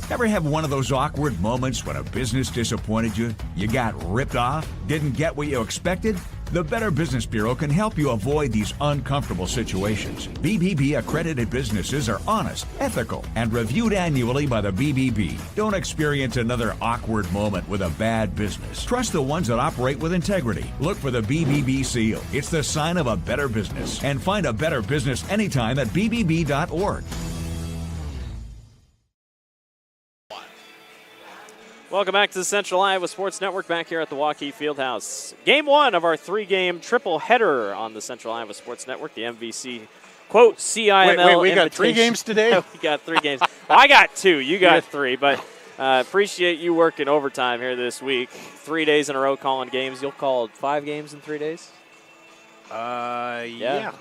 Ever have one of those awkward moments when a business disappointed you? You got ripped off? Didn't get what you expected? The Better Business Bureau can help you avoid these uncomfortable situations. BBB accredited businesses are honest, ethical, and reviewed annually by the BBB. Don't experience another awkward moment with a bad business. Trust the ones that operate with integrity. Look for the BBB seal. It's the sign of a better business. And find a better business anytime at bbb.org. Welcome back to the Central Iowa Sports Network, back here at the Waukee Fieldhouse. Game one of our three-game triple header on the Central Iowa Sports Network, the MVC, quote, CIML. Wait, we got 3 games today? We got 3 games. Well, I got 2. You got 3, but appreciate you working overtime here this week. 3 days in a row calling games. You'll call 5 games in 3 days? Yeah.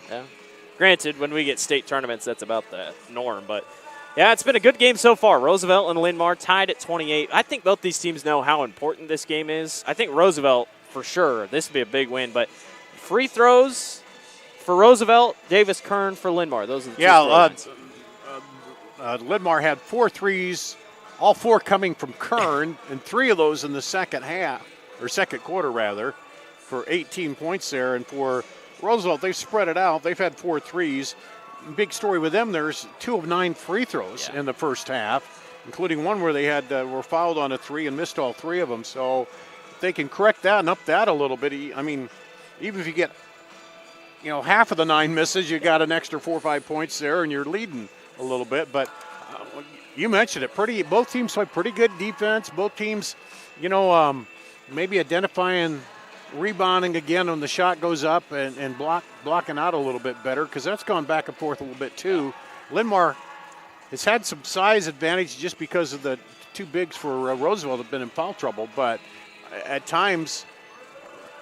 Granted, when we get state tournaments, that's about the norm, but yeah, it's been a good game so far. Roosevelt and Linn-Mar tied at 28. I think both these teams know how important this game is. I think Roosevelt, for sure, this would be a big win. But free throws for Roosevelt, Davis Kern for Linn-Mar. Those are the two. Linn-Mar had 4 threes, all 4 coming from Kern, and 3 of those in the second quarter, for 18 points there. And for Roosevelt, they've spread it out. They've had 4 threes. Big story with them, there's 2 of 9 free throws in the first half, including one where they had were fouled on a 3 and missed all 3 of them. So if they can correct that and up that a little bit, I mean, even if you get half of the 9 misses, you got an extra 4 or 5 points there, and you're leading a little bit. But you mentioned it. Both teams play pretty good defense. Both teams, maybe identifying rebounding again when the shot goes up and blocking out a little bit better, because that's gone back and forth a little bit too. Linn-Mar has had some size advantage just because of the 2 bigs for Roosevelt have been in foul trouble, but at times,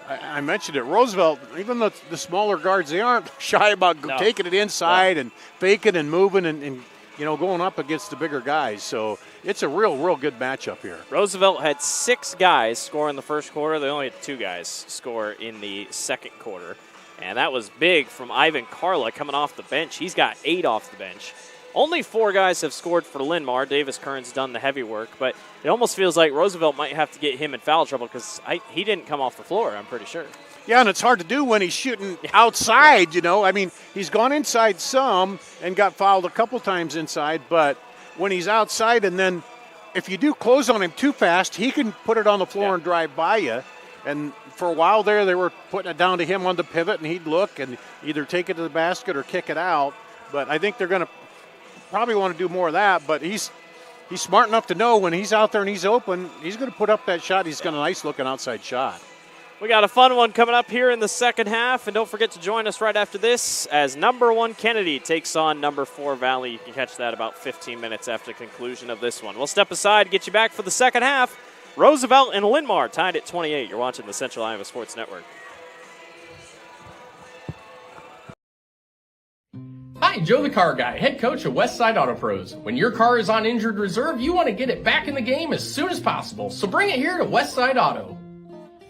I mentioned it, Roosevelt, even though the smaller guards, they aren't shy about taking it inside and faking and moving and going up against the bigger guys. So it's a real good matchup here. Roosevelt had 6 guys score in the first quarter. They only had 2 guys score in the second quarter. And that was big from Ivan Carla coming off the bench. He's got 8 off the bench. Only 4 guys have scored for Linn-Mar. Davis Kern's done the heavy work, but it almost feels like Roosevelt might have to get him in foul trouble because he didn't come off the floor, I'm pretty sure. Yeah, and it's hard to do when he's shooting outside, I mean, he's gone inside some and got fouled a couple times inside, but when he's outside, and then if you do close on him too fast, he can put it on the floor and drive by you. And for a while there, they were putting it down to him on the pivot, and he'd look and either take it to the basket or kick it out. But I think they're going to probably want to do more of that, but he's smart enough to know when he's out there and he's open, he's going to put up that shot. He's got a nice-looking outside shot. We got a fun one coming up here in the second half, and don't forget to join us right after this as number 1 Kennedy takes on number 4 Valley. You can catch that about 15 minutes after the conclusion of this one. We'll step aside, get you back for the second half. Roosevelt and Linn-Mar tied at 28. You're watching the Central Iowa Sports Network. Hi, Joe the Car Guy, head coach of Westside Auto Pros. When your car is on injured reserve, you want to get it back in the game as soon as possible, so bring it here to Westside Auto.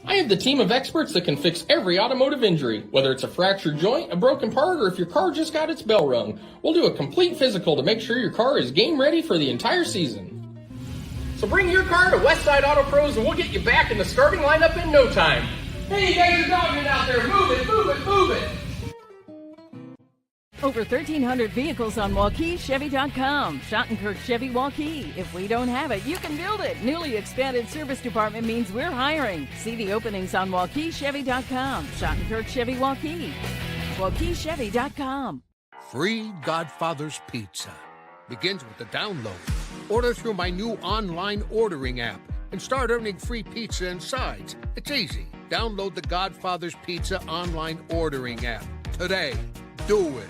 I have the team of experts that can fix every automotive injury, whether it's a fractured joint, a broken part, or if your car just got its bell rung. We'll do a complete physical to make sure your car is game ready for the entire season. So bring your car to Westside Auto Pros and we'll get you back in the starting lineup in no time. Hey, you guys are dogging out there. Move it, move it, move it. Over 1,300 vehicles on WaukeeChevy.com. Schottenkirk Chevy Waukee. If we don't have it, you can build it. Newly expanded service department means we're hiring. See the openings on WaukeeChevy.com. Schottenkirk Chevy Waukee. WaukeeChevy.com. Free Godfather's Pizza begins with the download. Order through my new online ordering app and start earning free pizza and sides. It's easy. Download the Godfather's Pizza online ordering app today. Do it.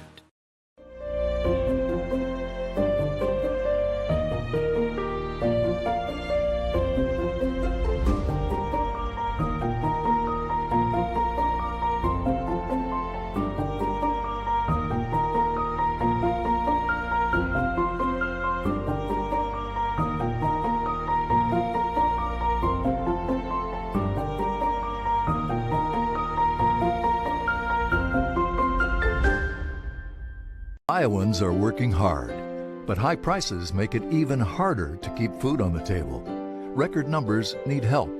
Iowans are working hard, but high prices make it even harder to keep food on the table. Record numbers need help.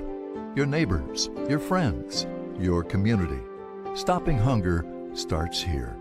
Your neighbors, your friends, your community. Stopping hunger starts here.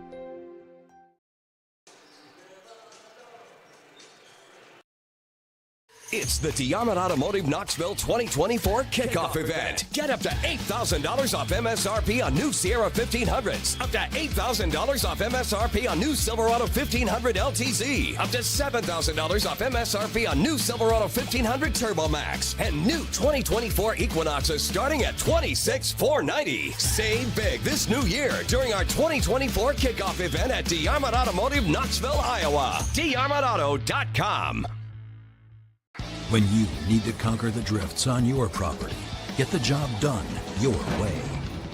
It's the Diamond Automotive Knoxville 2024 Kickoff Event. Get up to $8,000 off MSRP on new Sierra 1500s. Up to $8,000 off MSRP on new Silverado 1500 LTZ. Up to $7,000 off MSRP on new Silverado 1500 Turbo Max. And new 2024 Equinoxes starting at $26,490. Save big this new year during our 2024 Kickoff Event at Diamond Automotive Knoxville, Iowa. DiamondAuto.com. When you need to conquer the drifts on your property, get the job done your way.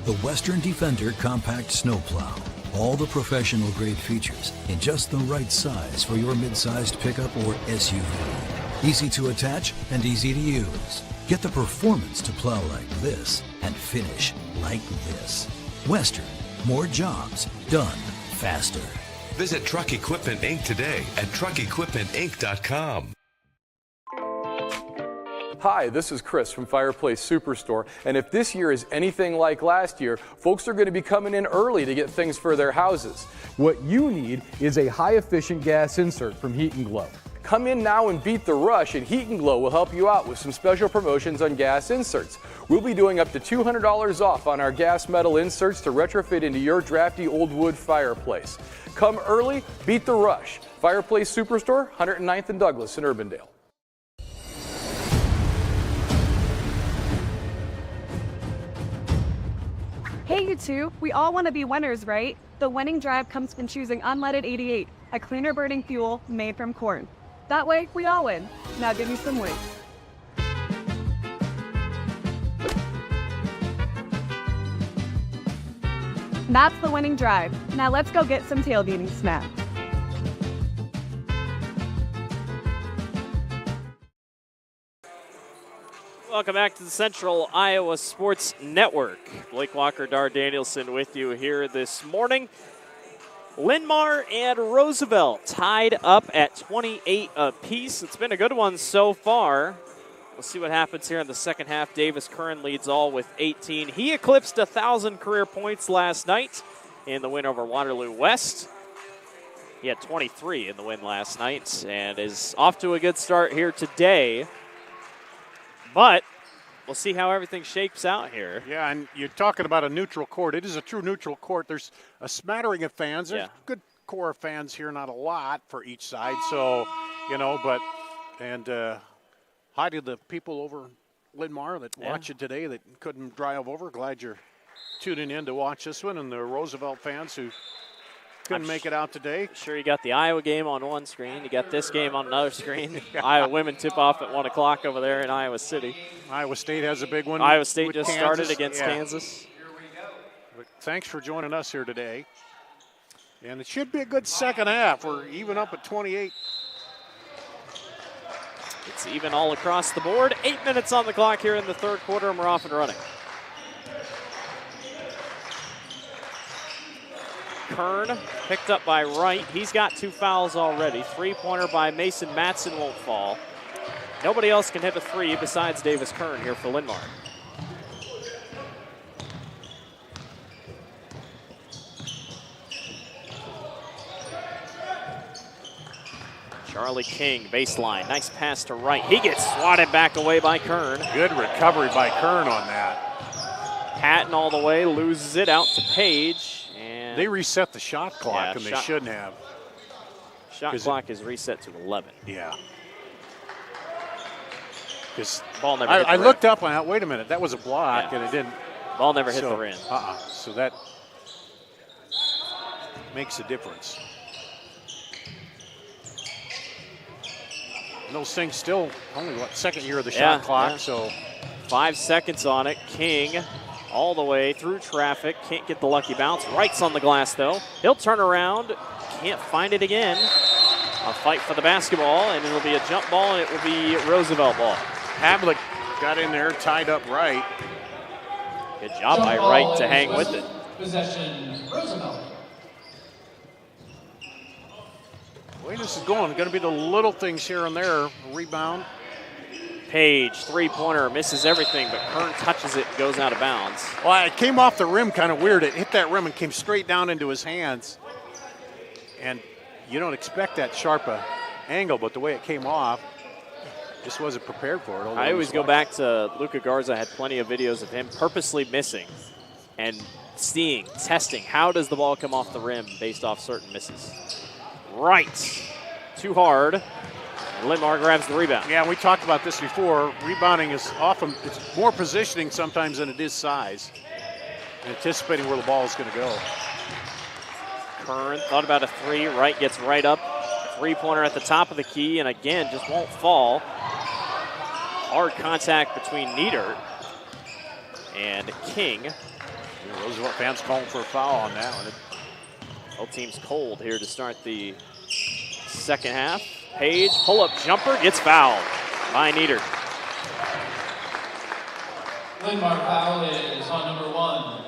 The Western Defender Compact Snowplow. All the professional grade features in just the right size for your mid-sized pickup or SUV. Easy to attach and easy to use. Get the performance to plow like this and finish like this. Western. More jobs done faster. Visit Truck Equipment Inc. today at truckequipmentinc.com. Hi, this is Chris from Fireplace Superstore, and if this year is anything like last year, folks are going to be coming in early to get things for their houses. What you need is a high-efficient gas insert from Heat & Glow. Come in now and beat the rush, and Heat and Glow will help you out with some special promotions on gas inserts. We'll be doing up to $200 off on our gas metal inserts to retrofit into your drafty old wood fireplace. Come early, beat the rush. Fireplace Superstore, 109th and Douglas in Urbandale. Hey, you two, we all want to be winners, right? The winning drive comes from choosing unleaded 88, a cleaner burning fuel made from corn. That way, we all win. Now give me some weight. That's the winning drive. Now let's go get some tailgating snacks. Welcome back to the Central Iowa Sports Network. Blake Walker, Dar Danielson with you here this morning. Linn-Mar and Roosevelt tied up at 28 apiece. It's been a good one so far. We'll see what happens here in the second half. Davis Kern leads all with 18. He eclipsed 1,000 career points last night in the win over Waterloo West. He had 23 in the win last night and is off to a good start here today. But we'll see how everything shapes out here. Yeah, and you're talking about a neutral court. It is a true neutral court. There's a smattering of fans. There's a good core of fans here, not a lot for each side. So, but hi to the people over Linn-Mar that watch it today that couldn't drive over. Glad you're tuning in to watch this one, and the Roosevelt fans who couldn't make it out today. Sure, you got the Iowa game on one screen. You got this game on another screen. Iowa women tip off at 1 o'clock over there in Iowa City. Iowa State has a big one. Iowa State just Kansas. started against Kansas. But thanks for joining us here today. And it should be a good second half. We're even up at 28. It's even all across the board. 8 minutes on the clock here in the third quarter, and we're off and running. Kern picked up by Wright. He's got 2 fouls already. Three-pointer by Mason Matson won't fall. Nobody else can hit a three besides Davis Kern here for Linn-Mar. Charlie King, baseline. Nice pass to Wright. He gets swatted back away by Kern. Good recovery by Kern on that. Patton all the way, loses it out to Page. They reset the shot clock, and they shouldn't have. Shot clock is reset to 11. Yeah. Ball never hit the I rim. looked up on that. Wait a minute. That was a block, and it didn't. Ball never hit the rim. So that makes a difference. And those things still only, second year of the shot clock, so. 5 seconds on it. King all the way through traffic. Can't get the lucky bounce. Wright's on the glass, though. He'll turn around. Can't find it again. A fight for the basketball, and it'll be a jump ball, and it will be Roosevelt ball. Havlik got in there, tied up Wright. Good job by Wright to hang with it. Possession, Roosevelt. The way this is going to be the little things here and there. Rebound. Page, three-pointer, misses everything, but Kern touches it and goes out of bounds. Well, it came off the rim kind of weird. It hit that rim and came straight down into his hands. And you don't expect that sharp angle, but the way it came off, just wasn't prepared for it. I always go back to Luka Garza. Had plenty of videos of him purposely missing and seeing, testing, how does the ball come off the rim based off certain misses. Right, too hard. Linn-Mar grabs the rebound. Yeah, we talked about this before. Rebounding is often, it's more positioning sometimes than it is size. Anticipating where the ball is going to go. Kern thought about a three. Wright gets right up. Three-pointer at the top of the key, and again, just won't fall. Hard contact between Nieder and King. Roosevelt fans calling for a foul on that one. Both teams cold here to start the second half. Page, pull-up jumper, gets fouled by Nieder. Linn-Mar foul is on number 1.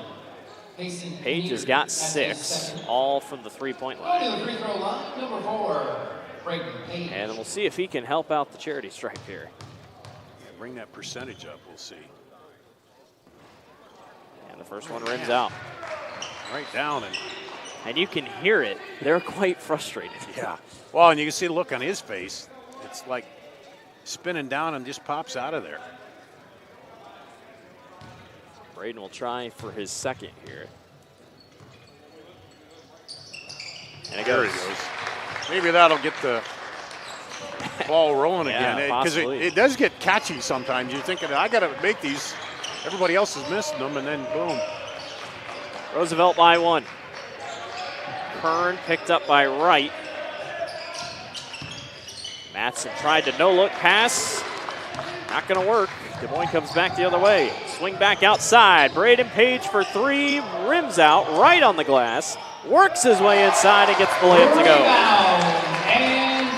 Page has got 6, all from the three-point line. Going to the free throw line, number 4, Braden Page. And we'll see if he can help out the charity stripe here. Yeah, bring that percentage up, we'll see. And the first one rims out. Right down. And you can hear it. They're quite frustrated. Yeah. Well, and you can see the look on his face. It's like spinning down and just pops out of there. Braden will try for his second here. And it There goes. he goes. Maybe that'll get the ball rolling Yeah, again. Because possibly. it does get catchy sometimes. You're thinking, I got to make these. Everybody else is missing them, and then boom. Roosevelt by 1. Kern picked up by Wright. Matson tried to no-look pass. Not going to work. Des Moines comes back the other way. Swing back outside. Braden Page for 3. Rims out right on the glass. Works his way inside and gets the layup to go.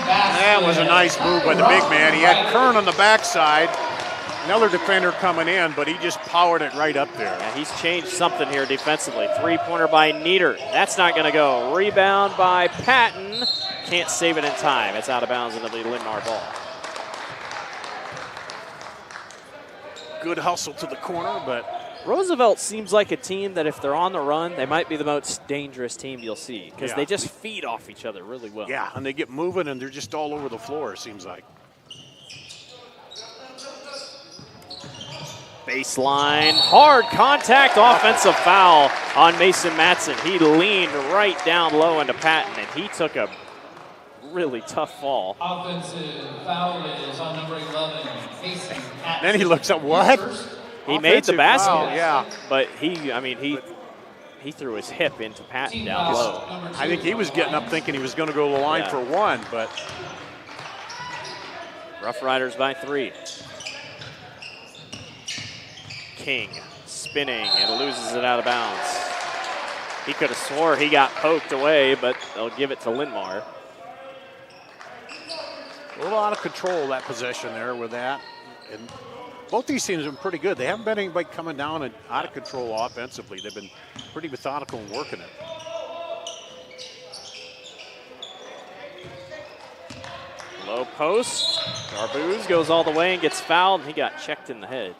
That was a nice move by the big man. He had Kern on the backside. Another defender coming in, but he just powered it right up there. Yeah, he's changed something here defensively. 3-pointer by Nieder. That's not going to go. Rebound by Patton. Can't save it in time. It's out of bounds and it'll be Linn-Mar ball. Good hustle to the corner, but Roosevelt seems like a team that if they're on the run, they might be the most dangerous team you'll see because they just feed off each other really well. yeah, and they get moving and they're just all over the floor, it seems like. Baseline, hard contact, offensive foul on Mason Matson. He leaned right down low into Patton, and he took a really tough fall. Offensive foul is on number 11, Mason Patton. Then he looks up, what? He made the Offensive basket, foul, yeah. but he threw his hip into Patton down low. I think he was getting up thinking he was going to go to the line for 1, but Rough Riders by 3. King spinning and loses it out of bounds. He could have swore he got poked away, but they'll give it to Linn-Mar. a little out of control, that possession there with that. And both these teams have been pretty good. They haven't been anybody coming down and out of control offensively. They've been pretty methodical in working it. Low post. Darbouz goes all the way and gets fouled, and he got checked in the head.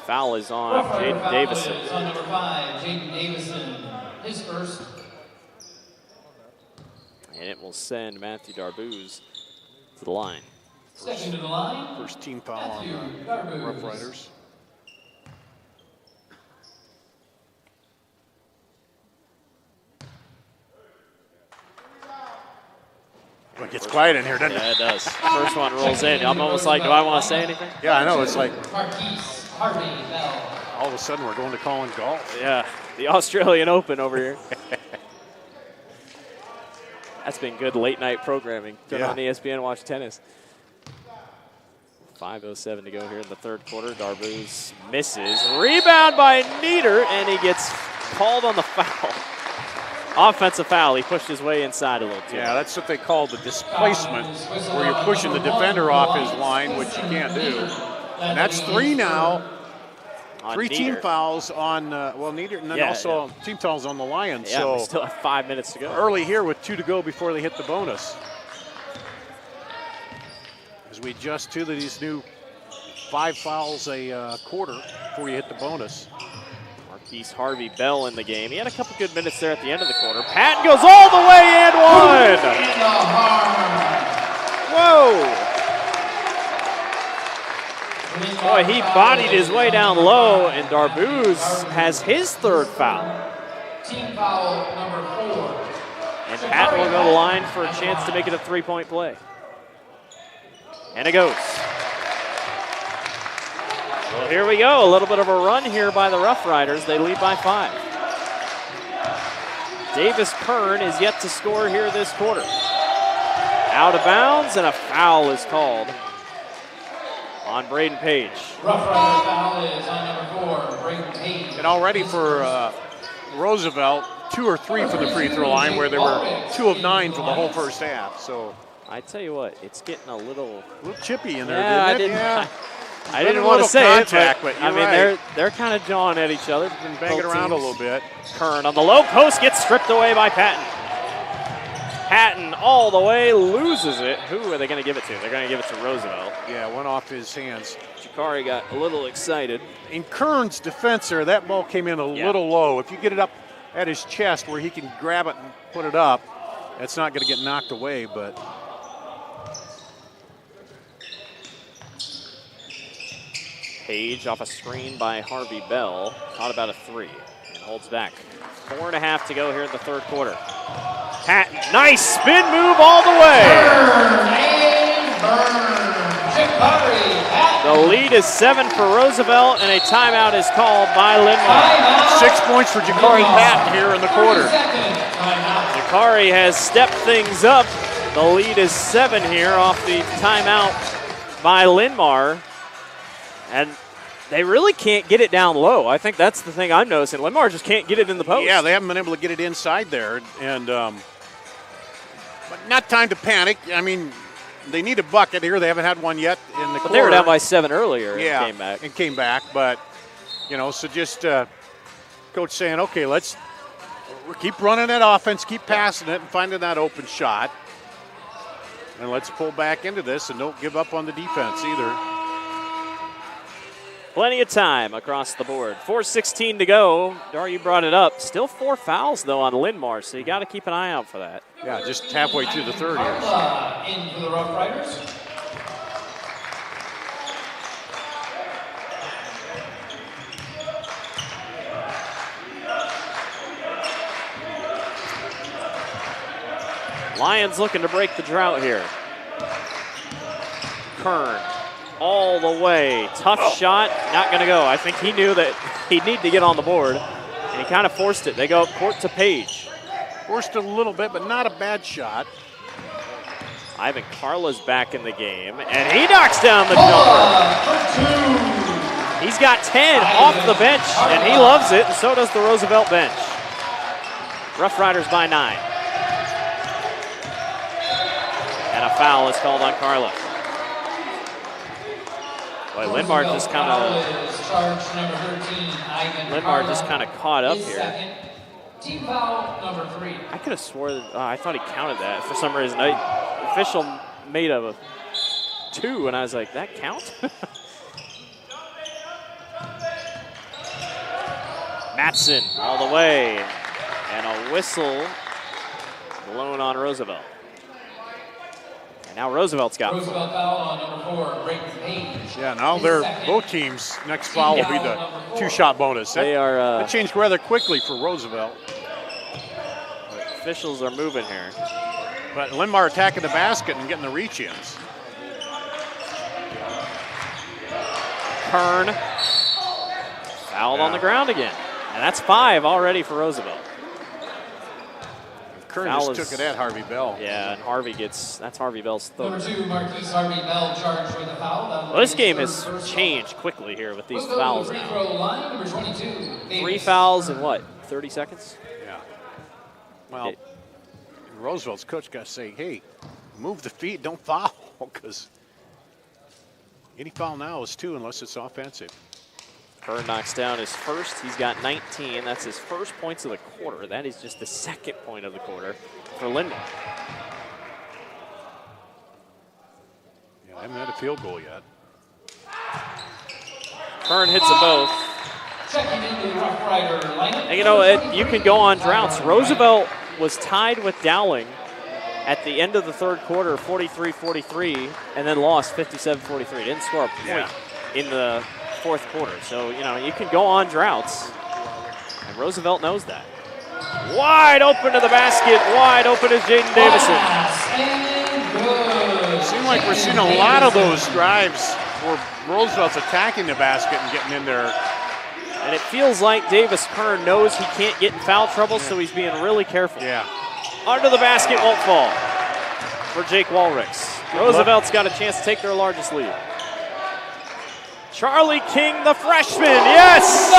Foul is on Jaden Davison. On number 5, Jaden Davison, his first. And it will send Matthew Darbouz to the line. Second to the line. First team foul on the Rough Riders. It gets quiet in here, doesn't it? Yeah, it does. First one rolls in. I'm almost like, do I want to say anything? Yeah, I know. It's like Marquise Harvey Bell. all of a sudden we're going to calling golf. Yeah, the Australian Open over here. That's been good late night programming. Turn on ESPN and watch tennis. 5:07 to go here in the third quarter. Darbouz misses. Rebound by Nieder, and he gets called on the foul. Offensive foul. He pushed his way inside a little too. Yeah, that's what they call the displacement, where you're pushing the defender off his line, which you can't do. And that's 3 now. On 3 team Nieder. fouls on, Nieder, and then also team fouls on the Lions. Yeah, so we still have 5 minutes to go. Early here with 2 to go before they hit the bonus. As we adjust to these new 5 fouls a quarter before you hit the bonus. Marquise Harvey Bell in the game. He had a couple good minutes there at the end of the quarter. Patton goes all the way and one. Whoa. Boy, he bodied his way down low, and Darbouz has his third foul. Team foul number 4. And Patton will go to the line for a chance to make it a 3-point play. And it goes. Well, here we go. A little bit of a run here by the Rough Riders. They lead by 5. Davis Kern is yet to score here this quarter. Out of bounds, and a foul is called on Braden Page. Rough Rider foul is on number 4, Braden Page. And already for Roosevelt, 2 or 3 from the free throw line, where they were 2 of 9 for the whole first half. So I tell you what, it's getting a little chippy in there. Yeah, didn't it? I didn't want to say it, but I mean they're kind of jawing at each other. Been banging around a little bit. Kern on the low post gets stripped away by Patton. Patton all the way loses it. Who are they going to give it to? They're going to give it to Roosevelt. Yeah, one off his hands. Chikari got a little excited. In Kern's defense there, that ball came in a little low. If you get it up at his chest where he can grab it and put it up, it's not going to get knocked away, but Page off a screen by Harvey Bell. Thought about a 3 and holds back. 4.5 to go here in the third quarter. Patton, nice spin move all the way. The lead is 7 for Roosevelt, and a timeout is called by Linn-Mar. 6 points for Jakari Patton here in the quarter. Jakari has stepped things up. The lead is 7 here off the timeout by Linn-Mar. And they really can't get it down low. I think that's the thing I'm noticing. Linn-Mar just can't get it in the post. Yeah, they haven't been able to get it inside there. And but not time to panic. I mean, they need a bucket here. They haven't had one yet in the quarter. But they were down by 7 earlier and came back. But, so just coach saying, okay, let's keep running that offense, keep passing it, and finding that open shot. And let's pull back into this and don't give up on the defense either. Plenty of time across the board. 4:16 to go. Dar, you brought it up. Still 4 fouls, though, on Linn-Mar, so you got to keep an eye out for that. Yeah, just halfway through the third here. In for the Rough Riders. Lions looking to break the drought here. Kern all the way. Tough shot, not going to go. I think he knew that he'd need to get on the board, and he kind of forced it. They go up court to Page. Forced it a little bit, but not a bad shot. Ivan Carla's back in the game, and he knocks down the jumper. He's got 10 off the bench, and he loves it, and so does the Roosevelt bench. Rough Riders by 9. And a foul is called on Carla. Boy, Linn-Mar just kind of caught up here. Team foul number 3. I could have swore that, I thought he counted that for some reason. The official made a 2, and I was like, that count? Matson all the way, and a whistle blown on Roosevelt. And now Roosevelt's got Roosevelt foul on number 4, Brayton Page. Yeah, now they're both teams. Next foul will be the 2-shot bonus. That changed rather quickly for Roosevelt. Officials are moving here. But Linn-Mar attacking the basket and getting the reach-ins. Kern fouled on the ground again. And that's 5 already for Roosevelt. Kern just took it at Harvey Bell. Yeah, and that's Harvey Bell's third. Number 2, Marquise Harvey Bell charged with a foul. Well, this game has changed quickly here with these fouls now. 3 fouls in what, 30 seconds? Yeah. Well, Roosevelt's coach got to say, hey, move the feet, don't foul, because any foul now is 2 unless it's offensive. Kern knocks down his first. He's got 19. That's his first points of the quarter. That is just the second point of the quarter for Linn-Mar. Yeah, I haven't had a field goal yet. Kern hits them both. And you know, you can go on droughts. Roosevelt was tied with Dowling at the end of the third quarter, 43-43, and then lost 57-43. Didn't score a point in the fourth quarter. So, you know, you can go on droughts, and Roosevelt knows that. Wide open to the basket, wide open is Jaden Davison. It seems like we're seeing a lot of those drives where Roosevelt's attacking the basket and getting in there. And it feels like Davis Kern knows he can't get in foul trouble, so he's being really careful. Yeah. Under the basket won't fall for Jake Walricks. Roosevelt's got a chance to take their largest lead. Charlie King, the freshman, yes!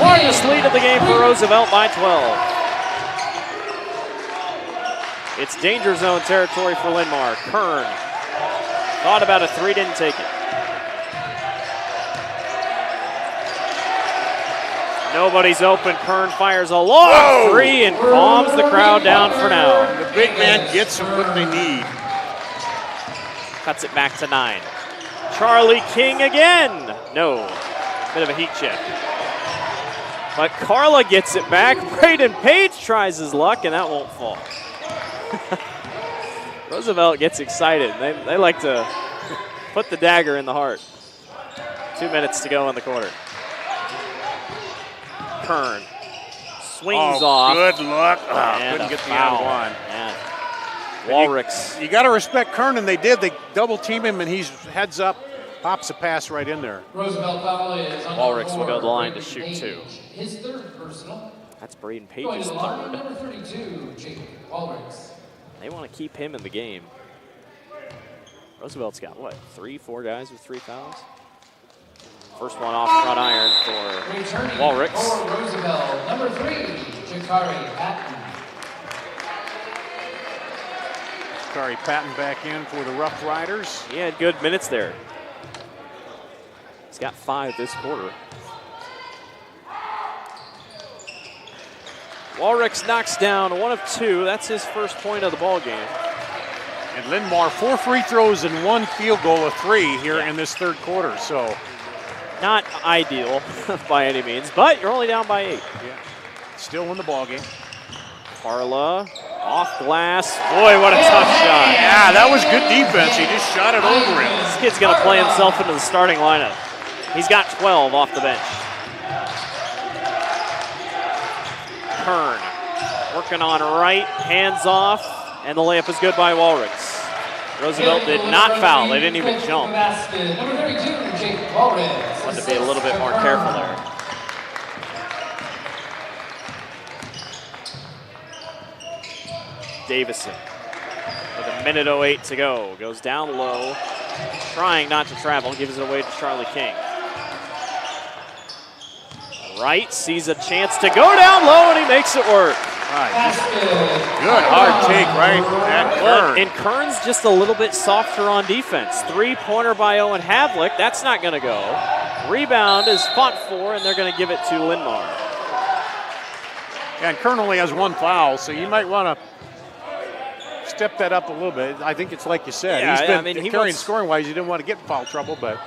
Largest lead of the game for Roosevelt by 12. It's danger zone territory for Linn-Mar. Kern thought about a 3, didn't take it. Nobody's open. Kern fires a long 3 and calms the crowd down for now. The big man gets them what they need. Cuts it back to 9. Charlie King again. No. Bit of a heat check. But Carla gets it back. Braden Page tries his luck, and that won't fall. Roosevelt gets excited. They like to Put the dagger in the heart. 2 minutes to go in the quarter. Kern swings off. Good luck. And couldn't get the foul. end one. And Walricks. You got to respect Kern, and they did. They double team him, and he's heads up, pops a pass right in there. Roosevelt foul is on Walricks will go to the line to shoot Page. 2. His third personal. That's Braden Going Page's to the line, third. number 32, Jake Walricks. They want to keep him in the game. Roosevelt's got, what, 3-4 guys with 3 fouls? First one off front iron for Returning Walricks. for Roosevelt, number 3, Jakari Patton. Jakari Patton back in for the Rough Riders. He had good minutes there. He's got 5 this quarter. Walricks knocks down 1 of 2. That's his first point of the ball game. And Linn-Mar, 4 free throws and 1 field goal of 3 here in this third quarter. So not ideal by any means, but you're only down by 8. yeah, still in the ball game. Carla off glass. Boy, what a tough shot. Yeah, that was good defense. He just shot it over him. This kid's going to play himself into the starting lineup. He's got 12 off the bench. Kern working on right, hands off, and the layup is good by Walricks. Roosevelt did not foul. They didn't even jump. Number 32, Jake Walricks. Wanted to be a little bit more careful there. Davison with 1:08 to go. Goes down low, trying not to travel, gives it away to Charlie King. Wright sees a chance to go down low, and he makes it work. Good hard take right at Kern. And Kern's just a little bit softer on defense. 3-pointer by Owen Havlick. That's not going to go. Rebound is fought for, and they're going to give it to Linn-Mar. Yeah, and Kern only has 1 foul, so you might want to step that up a little bit. I think it's like you said. Yeah, He's been I mean, he carrying wants- scoring-wise. He didn't want to get in foul trouble, but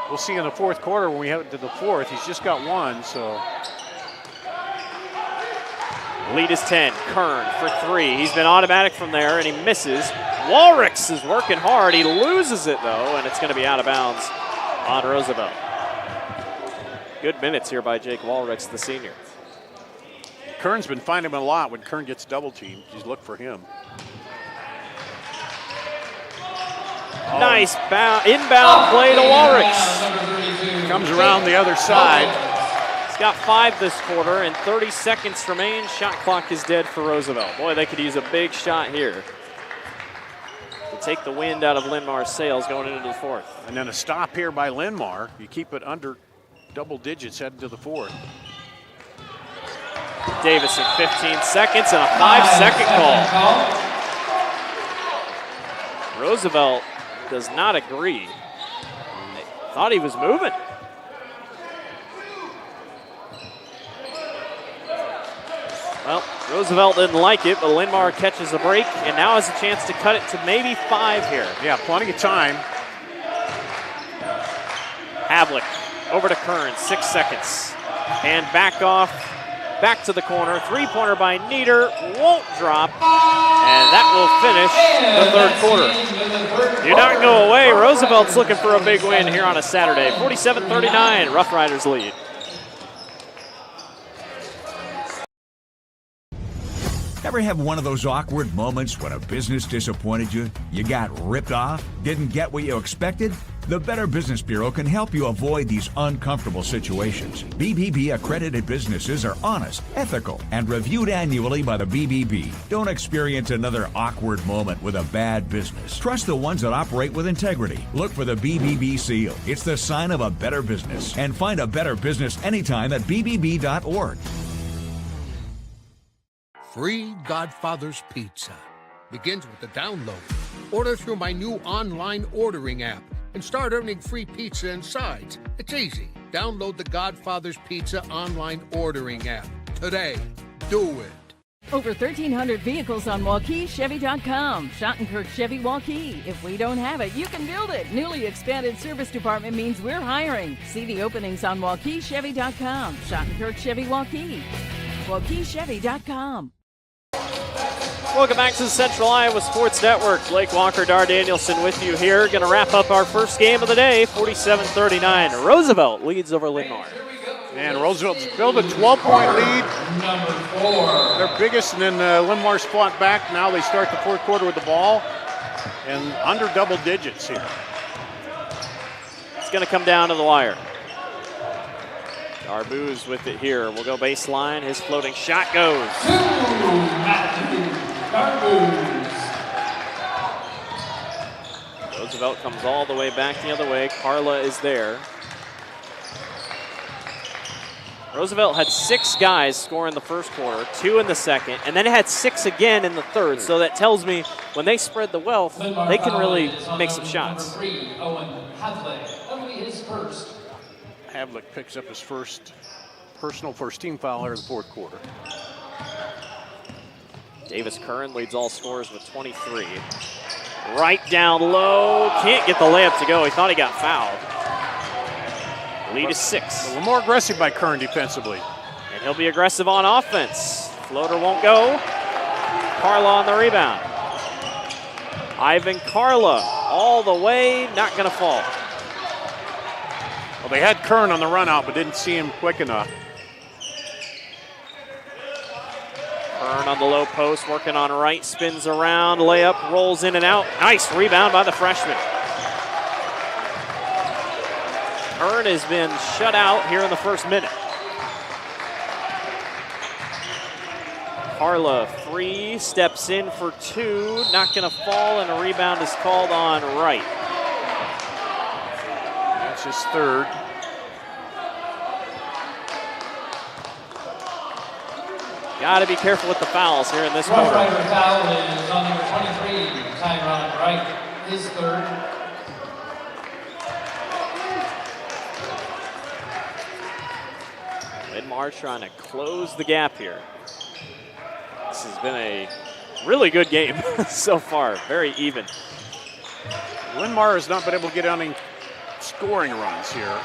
we'll see in the fourth quarter when we head to the fourth. He's just got 1, so. Lead is 10. Kern for 3. He's been automatic from there, and he misses. Walricks is working hard. He loses it, though, and it's going to be out of bounds on Roosevelt. Good minutes here by Jake Walricks, the senior. Kern's been finding him a lot when Kern gets double teamed. He's looked for him. Nice inbound play to Walricks. Comes around the other side. He's got 5 this quarter, and 30 seconds remain. Shot clock is dead for Roosevelt. Boy, they could use a big shot here to take the wind out of Linn-Mar's sails going into the fourth. And then a stop here by Linn-Mar. You keep it under double digits heading to the fourth. Davison, 15 seconds and a 5-second call. Roosevelt does not agree. Thought he was moving. Well, Roosevelt didn't like it, but Linn-Mar catches a break and now has a chance to cut it to maybe 5 here. Yeah, plenty of time. Havlick over to Kern, 6 seconds. And back off, back to the corner. 3-pointer by Nieder, won't drop. And that will finish the third quarter. Do not go away. Roosevelt's looking for a big win here on a Saturday. 47-39, Rough Riders lead. Ever have one of those awkward moments when a business disappointed you? You got ripped off? Didn't get what you expected? The Better Business Bureau can help you avoid these uncomfortable situations. BBB accredited businesses are honest, ethical, and reviewed annually by the BBB. Don't experience another awkward moment with a bad business. Trust the ones that operate with integrity. Look for the BBB seal. It's the sign of a better business. And find a better business anytime at bbb.org. Free Godfather's Pizza begins with the download. Order through my new online ordering app and start earning free pizza and sides. It's easy. Download the Godfather's Pizza online ordering app today. Do it. Over 1,300 vehicles on WaukeeChevy.com. Schottenkirk Chevy Waukee. If we don't have it, you can build it. Newly expanded service department means we're hiring. See the openings on WaukeeChevy.com. Schottenkirk Chevy Waukee. WaukeeChevy.com. Welcome back to the Central Iowa Sports Network. Blake Walker, Dar Danielson with you here. Going to wrap up our first game of the day, 47-39. Roosevelt leads over Linn-Mar. And Roosevelt's built a 12-point lead. Their biggest, and then Linn-Mar's fought back. Now they start the fourth quarter with the ball and under double digits here. It's going to come down to the wire. Darbouz with it here. We'll go baseline. His floating shot goes. Roosevelt comes all the way back the other way. Carla is there. Roosevelt had 6 guys score in the first quarter, 2 in the second, and then it had 6 again in the third. So that tells me when they spread the wealth, they can really make some shots. Havlick picks up his personal first team foul here in the fourth quarter. Davis Curran leads all scorers with 23. Right down low, can't get the layup to go. He thought he got fouled. Lead is 6. A little more aggressive by Curran defensively. And he'll be aggressive on offense. Floater won't go. Carla on the rebound. Ivan Carla all the way, not going to fall. Well, they had Curran on the run out, but didn't see him quick enough. Curran on the low post, working on right, spins around, layup, rolls in and out. Nice rebound by the freshman. Curran has been shut out here in the first minute. Carla free, steps in for 2, not going to fall, and a rebound is called on right. That's his third. Got to be careful with the fouls here in this quarter. Rough Rider foul is on number 23, Tyron Wright, his third. Linn-Mar trying to close the gap here. This has been a really good game so far, very even. Linn-Mar has not been able to get any scoring runs here.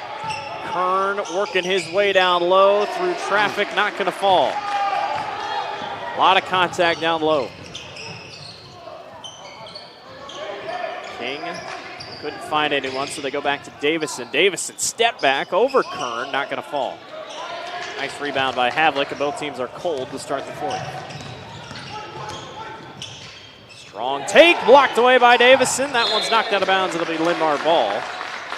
Kern working his way down low through traffic, not going to fall. A lot of contact down low. King couldn't find anyone, so they go back to Davison. Davison step back over Kern, not going to fall. Nice rebound by Havlick, and both teams are cold to start the fourth. Strong take, blocked away by Davison. That one's knocked out of bounds. It'll be Linn-Mar ball.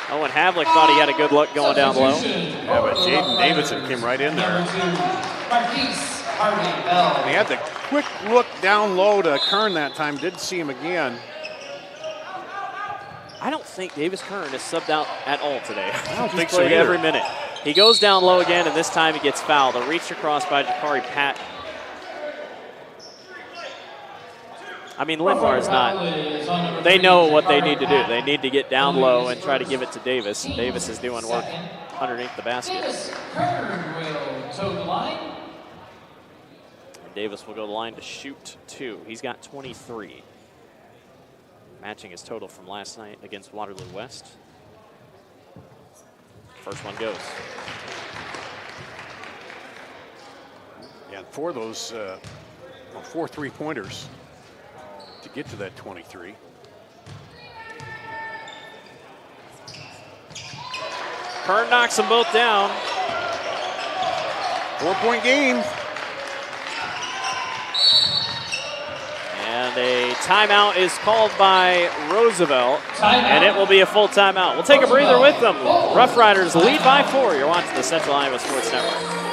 Oh, and Havlick thought he had a good look going down low. Yeah, but Jaden Davidson came right in there. And he had the quick look down low to Kern that time. Didn't see him again. I don't think Davis Kern is subbed out at all today. I don't think so either. Every minute. He goes down low again, and this time he gets fouled. A reach across by Jakari Patton. I mean, Linn-Mar is not. They know what they need to do. They need to get down low and try to give it to Davis. Davis is doing work underneath the basket. And Davis will go to the line to shoot 2. He's got 23. Matching his total from last night against Waterloo West. First one goes. Yeah, 4 of those, 4 3-pointers to get to that 23. Kern knocks them both down. 4-point game. And a timeout is called by Roosevelt, and it will be a full timeout. We'll take a breather with them. Rough Riders lead by 4. You're watching the Central Iowa Sports Network.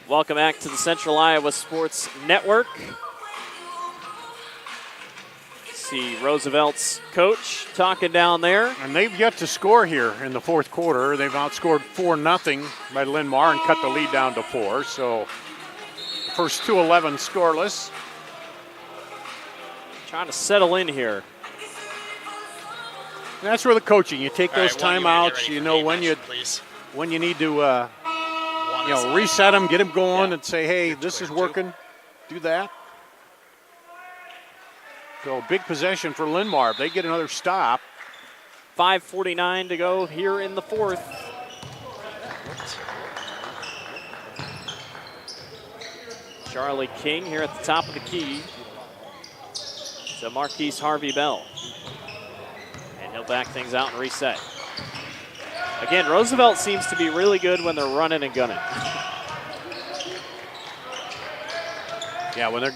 Welcome back to the Central Iowa Sports Network. See Roosevelt's coach talking down there. And they've yet to score here in the fourth quarter. They've outscored 4-0 by Linn-Mar and cut the lead down to 4. So First 2-11 scoreless. Trying to settle in here. And that's where the coaching. You take those timeouts. You know when you need to reset them, get them going, and say, hey, this is working. Do that. So big possession for Linn-Mar. If they get another stop. 5:49 to go here in the fourth. Charlie King here at the top of the key to Marquise Harvey Bell. And he'll back things out and reset. Again, Roosevelt seems to be really good when they're running and gunning. Yeah, when they're...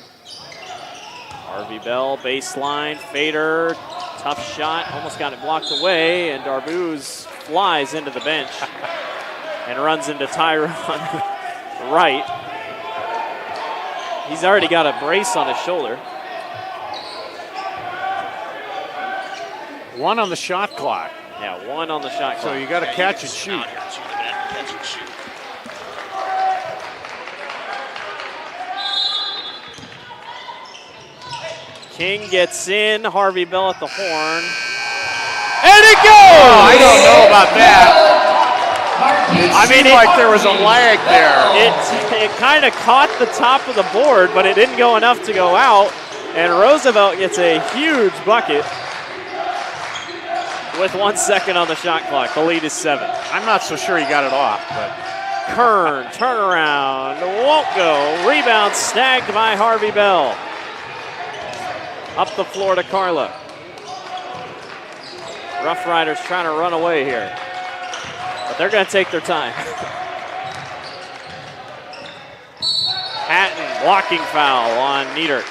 Harvey Bell, baseline, fader, tough shot, almost got it blocked away, and Darbouz flies into the bench and runs into Tyrone right. He's already got a brace on his shoulder. 1 on the shot clock. Yeah, 1 on the shot clock. So you got to catch and shoot. King gets in, Harvey Bell at the horn. And it goes! Oh, I don't know about that. It seemed like there was a lag there. It kind of caught the top of the board, but it didn't go enough to go out. And Roosevelt gets a huge bucket with 1 second on the shot clock. The lead is 7. I'm not so sure he got it off, but Kern, turnaround, won't go. Rebound snagged by Harvey Bell. Up the floor to Carla. Rough Riders trying to run away here, but they're going to take their time. Hatton, blocking foul on Nieder.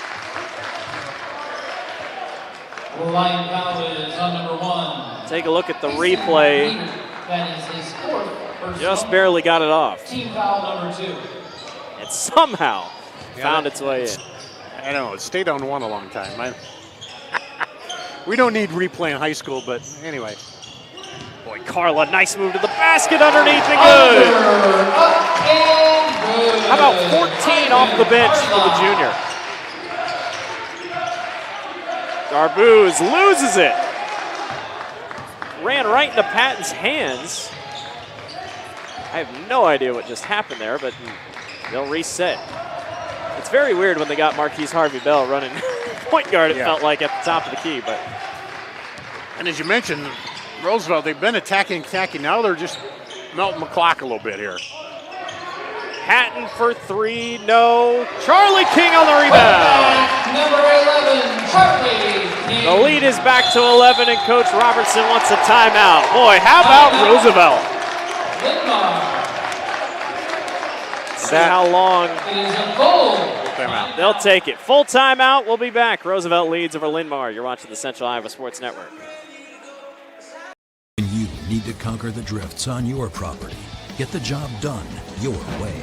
Line foul is on number 1. Take a look at the replay. That is his 4th. Just barely got it off. Team foul number 2. It somehow found its way in. I know, it stayed on 1 a long time. We don't need replay in high school, but anyway. Boy, Carla, nice move to the basket underneath and good. How about 14 off the bench for the junior? Darbouz loses it. Ran right into Patton's hands. I have no idea what just happened there, but they'll reset. It's very weird when they got Marquise Harvey Bell running point guard, it felt like, at the top of the key. But and as you mentioned, Roosevelt, they've been attacking. Now they're just melting the clock a little bit here. Hatton for 3, no. Charlie King on the rebound. Number 11, Charlie King. The lead is back to 11, and Coach Robertson wants a timeout. Boy, how about Roosevelt? See how long. It is a goal. Timeout. They'll take it. Full timeout. We'll be back. Roosevelt leads over Linn-Mar. You're watching the Central Iowa Sports Network. You need to conquer the drifts on your property. Get the job done your way.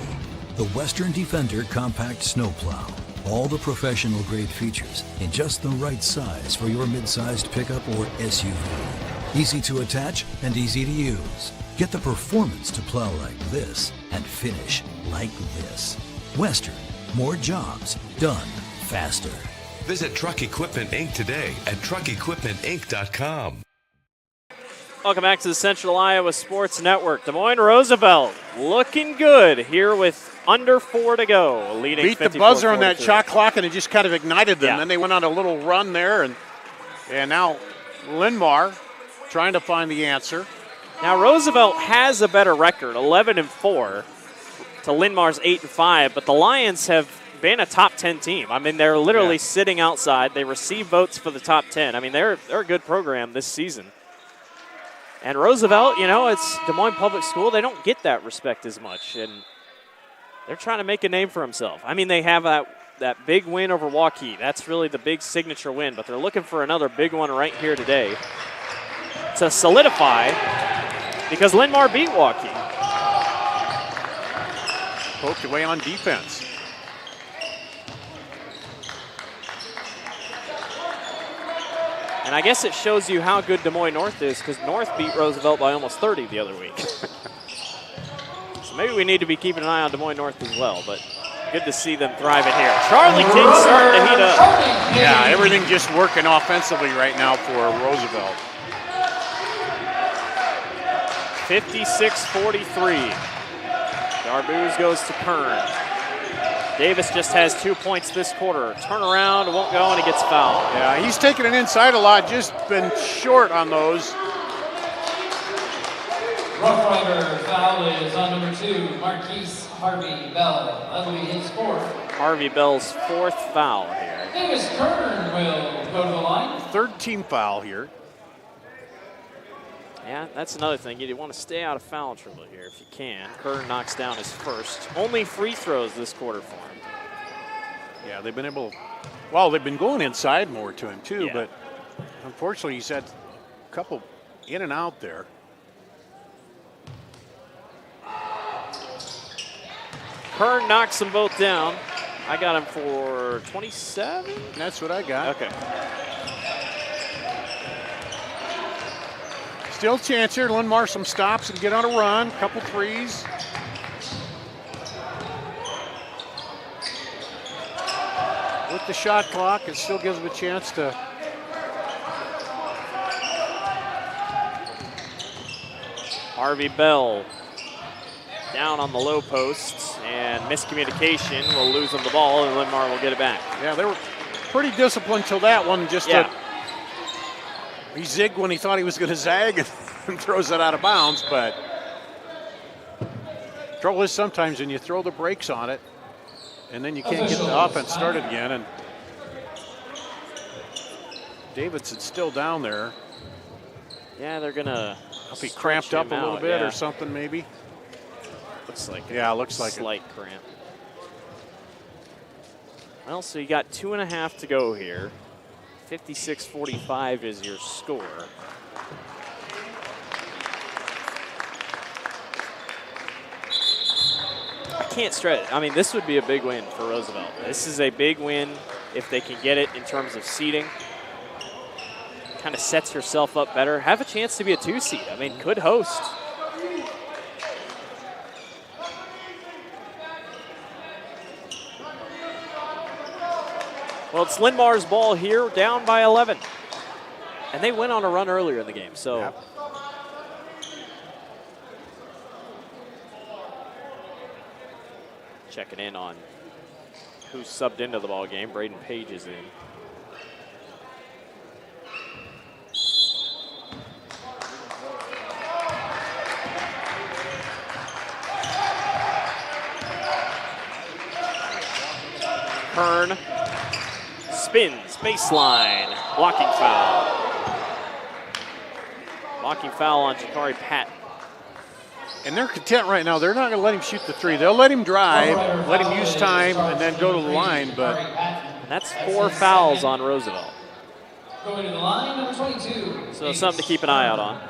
The Western Defender Compact Snowplow. All the professional grade features in just the right size for your mid-sized pickup or SUV. Easy to attach and easy to use. Get the performance to plow like this and finish like this. Western, more jobs done faster. Visit Truck Equipment Inc. today at truckequipmentinc.com. Welcome back to the Central Iowa Sports Network. Des Moines Roosevelt looking good here with under 4 to go, leading 54-42. Beat the buzzer on that shot clock, and it just kind of ignited them. Yeah. Then they went on a little run there, and now Linn-Mar trying to find the answer. Now Roosevelt has a better record, 11-4 to Linn-Mar's 8-5, but the Lions have been a top 10 team. I mean, they're literally sitting outside. They receive votes for the top 10. I mean, they're a good program this season. And Roosevelt, you know, it's Des Moines Public School. They don't get that respect as much, and they're trying to make a name for themselves. I mean, they have that big win over Waukee. That's really the big signature win, but they're looking for another big one right here today to solidify, because Linn-Mar beat Waukee. Poked away on defense. And I guess it shows you how good Des Moines North is, because North beat Roosevelt by almost 30 the other week. So maybe we need to be keeping an eye on Des Moines North as well. But good to see them thriving here. Charlie King starting to heat up. Yeah, everything just working offensively right now for Roosevelt. 56-43. Darbooz goes to Kern. Davis just has 2 points this quarter. Turnaround, won't go, and he gets fouled. Yeah, he's taking it inside a lot, just been short on those. Rough Rider foul is on number 2, Marquise Harvey Bell. That'll be his 4th. Harvey Bell's 4th foul here. Davis Kern will go to the line. 3rd team foul here. Yeah, that's another thing. You want to stay out of foul trouble here if you can. Kern knocks down his first. Only free throws this quarter for him. Yeah, they've been able, well, they've been going inside more to him too, Yeah. but unfortunately he's had a couple in and out there. Kern knocks them both down. I got him for 27? That's what I got. Okay. Still chance here. Linn-Mar some stops and get on a run. Couple threes. With the shot clock, it still gives them a chance to. Harvey Bell down on the low post, and miscommunication will lose them the ball, and Linn-Mar will get it back. Yeah, they were pretty disciplined till that one. Just he zigged when he thought he was going to zag and throws it out of bounds. But trouble is sometimes when you throw the brakes on it, and then you can't get the offense started again. And Davidson's still down there. Yeah, they're gonna. Hope he cramped up a little bit or something, maybe. Looks like looks like slight cramp. Well, so you got 2.5 to go here. 56-45 is your score. I can't stress it. I mean, this would be a big win for Roosevelt. This is a big win if they can get it in terms of seeding. Kind of sets yourself up better. Have a chance to be a 2 seed. I mean, could host. Well, it's Linn-Mar's ball here, down by 11. And they went on a run earlier in the game, so. Yep. Checking in on who's subbed into the ball game. Braden Page is in. Kern spins, baseline, blocking foul. Blocking foul on Jakari Patton. And they're content right now. They're not going to let him shoot the 3. They'll let him drive, let him use time, and then go to the line. But and that's 4 fouls on Roosevelt. Going to the line, number 22. So something to keep an eye out on.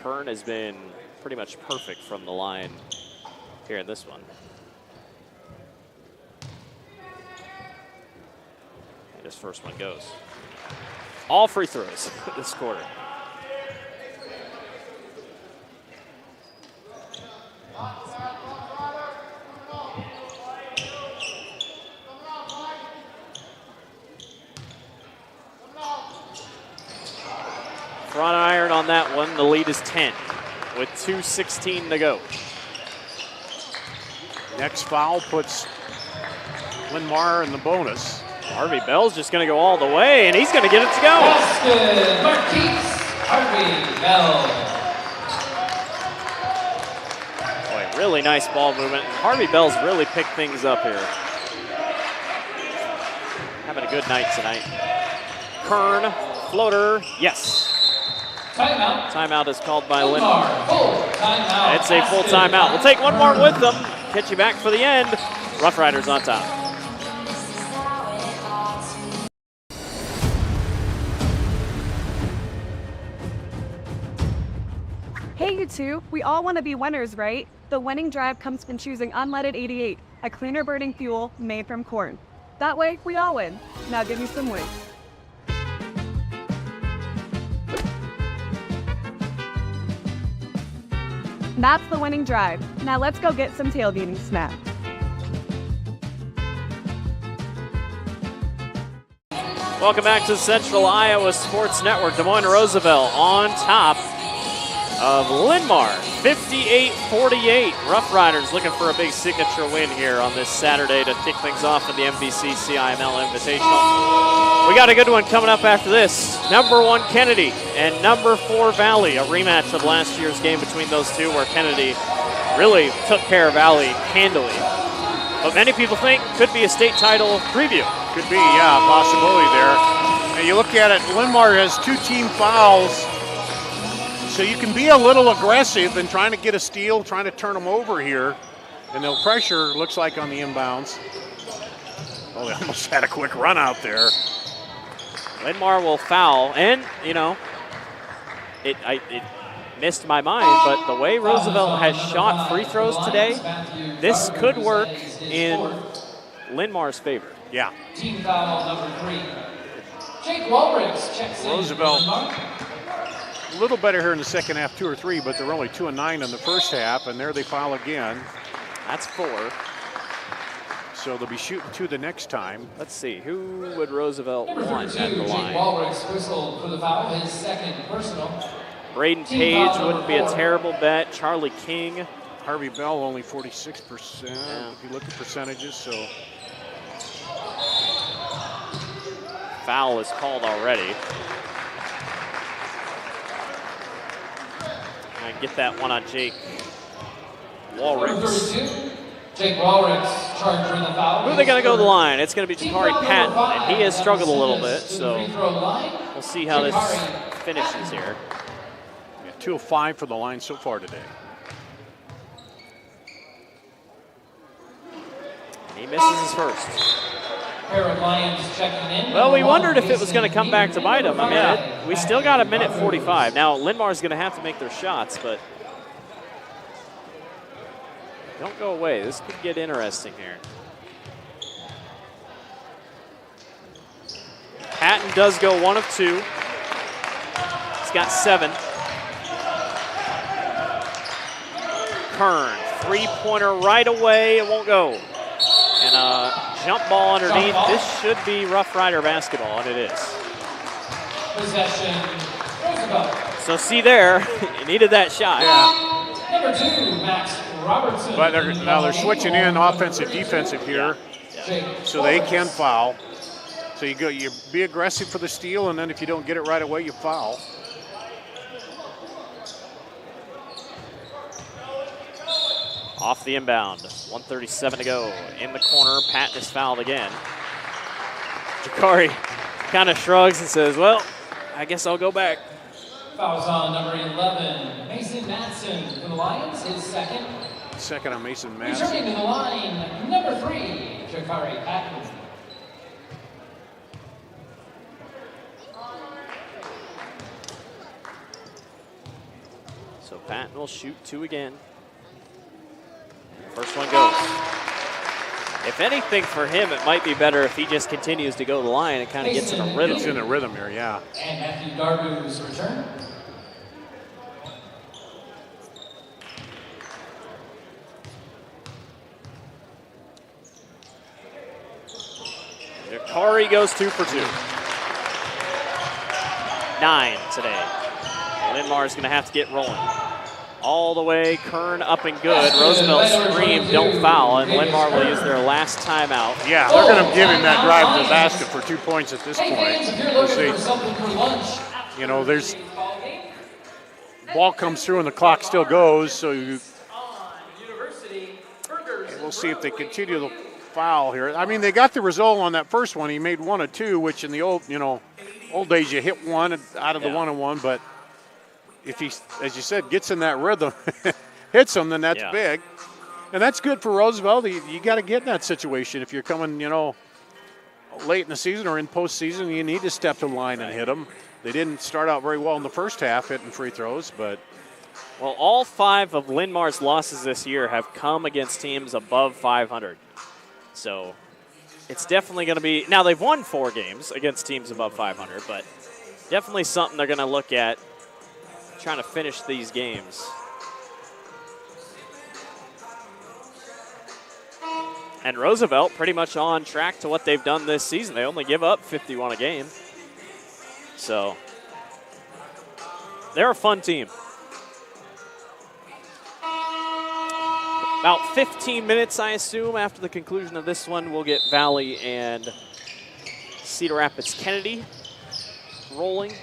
Kern has been pretty much perfect from the line here in this one. And his first one goes. All free throws this quarter. Front iron on that one. The lead is 10 with 2:16 to go. Next foul puts Linn-Mar in the bonus. Harvey Bell's just going to go all the way, and he's going to get it to go. Basket, Marquise Harvey Bell. Boy, really nice ball movement. Harvey Bell's really picked things up here. Having a good night tonight. Kern, floater, yes. Timeout. Timeout is called by Linn-Mar. Timeout. It's a full timeout. We'll take one more with them. Catch you back for the end. Rough Riders on top. Hey, you two. We all want to be winners, right? The winning drive comes from choosing unleaded 88, a cleaner burning fuel made from corn. That way, we all win. Now give me some wings. That's the winning drive. Now let's go get some tailgating snacks. Welcome back to Central Iowa Sports Network. Des Moines Roosevelt on top of Linn-Mar, 58-48. Rough Riders looking for a big signature win here on this Saturday to kick things off in the MVC CIML Invitational. We got a good one coming up after this. Number 1 Kennedy and number 4 Valley, a rematch of last year's game between those two where Kennedy really took care of Valley handily. But many people think could be a state title preview. Could be, yeah, possibility there. And you look at it, Linn-Mar has 2 team fouls, so you can be a little aggressive in trying to get a steal, trying to turn them over here. And they'll pressure, looks like, on the inbounds. Oh, they almost had a quick run out there. Linn-Mar will foul, and, you know, it missed my mind, but the way Roosevelt has shot free throws today, this could work in Linn-Mar's favor. Yeah. Team foul number 3. Jake Walrix checks in. Roosevelt a little better here in the second half, 2 or 3, but they're only 2 and 9 in the first half, and there they foul again. That's 4. So they'll be shooting 2 the next time. Let's see, who would Roosevelt want at the Jake line? Walrix whistled for the foul, his second personal. Braden Page wouldn't be a terrible bet. Charlie King. Harvey Bell only 46%. If you look at percentages, so. Foul is called already. And get that one on Jake Walrix. Jake Walrix charged for the foul. Who are they going to go to the line? It's going to be Jakari Patton, and he has struggled a little bit, so we'll see how this finishes here. 2 of 5 for the line so far today. He misses his first. Well, we wondered if it was going to come back to bite him. I mean, we still got a minute 45. Now, Linn-Mar's going to have to make their shots, but don't go away. This could get interesting here. Patton does go 1 of 2. He's got 7. Kern, 3-pointer right away. It won't go. And a jump ball underneath. This should be Rough Rider basketball, and it is. Possession, Roosevelt. So see there, you needed that shot. Yeah. Number 2, Max Robertson. But now they're switching in offensive, defensive here, so they can foul. So you be aggressive for the steal, and then if you don't get it right away, you foul. Off the inbound, 1:37 to go. In the corner, Patton is fouled again. Jakari kind of shrugs and says, well, I guess I'll go back. Fouls on number 11, Mason Madsen for the Lions, his second. Second on Mason Madsen. Returning to the line, number 3, Jakari Patton. So Patton will shoot 2 again. First one goes. If anything for him, it might be better if he just continues to go to the line and kind of gets in a rhythm. Gets in a rhythm here, yeah. And Matthew Darbu's return. Jakari goes 2 for 2. 9 today. Linn-Mar's going to have to get rolling. All the way, Kern up and good. Roosevelt screamed, don't foul, and Linn-Mar will use their last timeout. Yeah, they're going to give him that drive to the basket for 2 points at this point. You know, there's ball comes through and the clock still goes, so we'll see if they continue the foul here. I mean, they got the result on that first one. He made 1 of 2, which in the old days you hit 1 out of the 1-on-1, but if he, as you said, gets in that rhythm, hits them, then that's big. And that's good for Roosevelt. You got to get in that situation. If you're coming, late in the season or in postseason, you need to step to the line and hit them. They didn't start out very well in the first half hitting free throws, but. Well, all 5 of Linn-Mar's losses this year have come against teams above 500. So it's definitely going to be, now they've won 4 games against teams above 500, but definitely something they're going to look at trying to finish these games. And Roosevelt pretty much on track to what they've done this season. They only give up 51 a game. So they're a fun team. About 15 minutes, I assume, after the conclusion of this one, we'll get Valley and Cedar Rapids Kennedy rolling.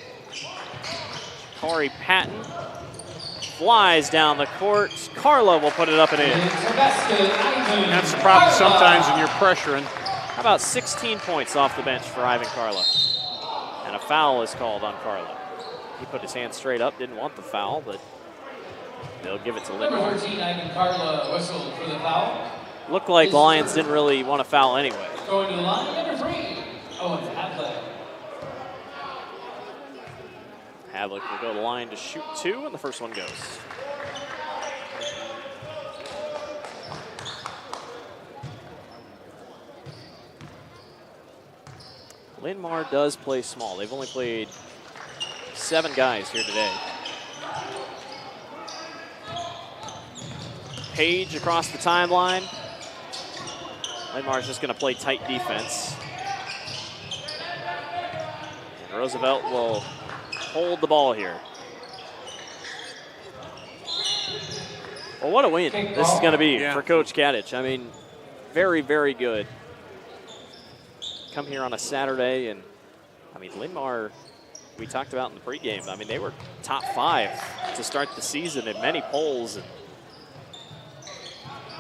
Corey Patton flies down the court. Carla will put it up and in. That's the problem sometimes when you're pressuring. How about 16 points off the bench for Ivan Carla? And a foul is called on Carla. He put his hand straight up, didn't want the foul, but they'll give it to Linn-Mar. Number 14, Ivan Carla, whistled for the foul. Looked like the Lions didn't really want to foul anyway. Going to the line, number 3, Owen Havlick. Havlick will go to the line to shoot 2, and the first one goes. Linn-Mar does play small. They've only played 7 guys here today. Page across the timeline. Linn-Mar's just going to play tight defense. And Roosevelt will hold the ball here. Well, what a win this is going to be for Coach Kadich. I mean, very, very good. Come here on a Saturday, and I mean, Linn-Mar, we talked about in the pregame, I mean, they were top 5 to start the season in many polls. And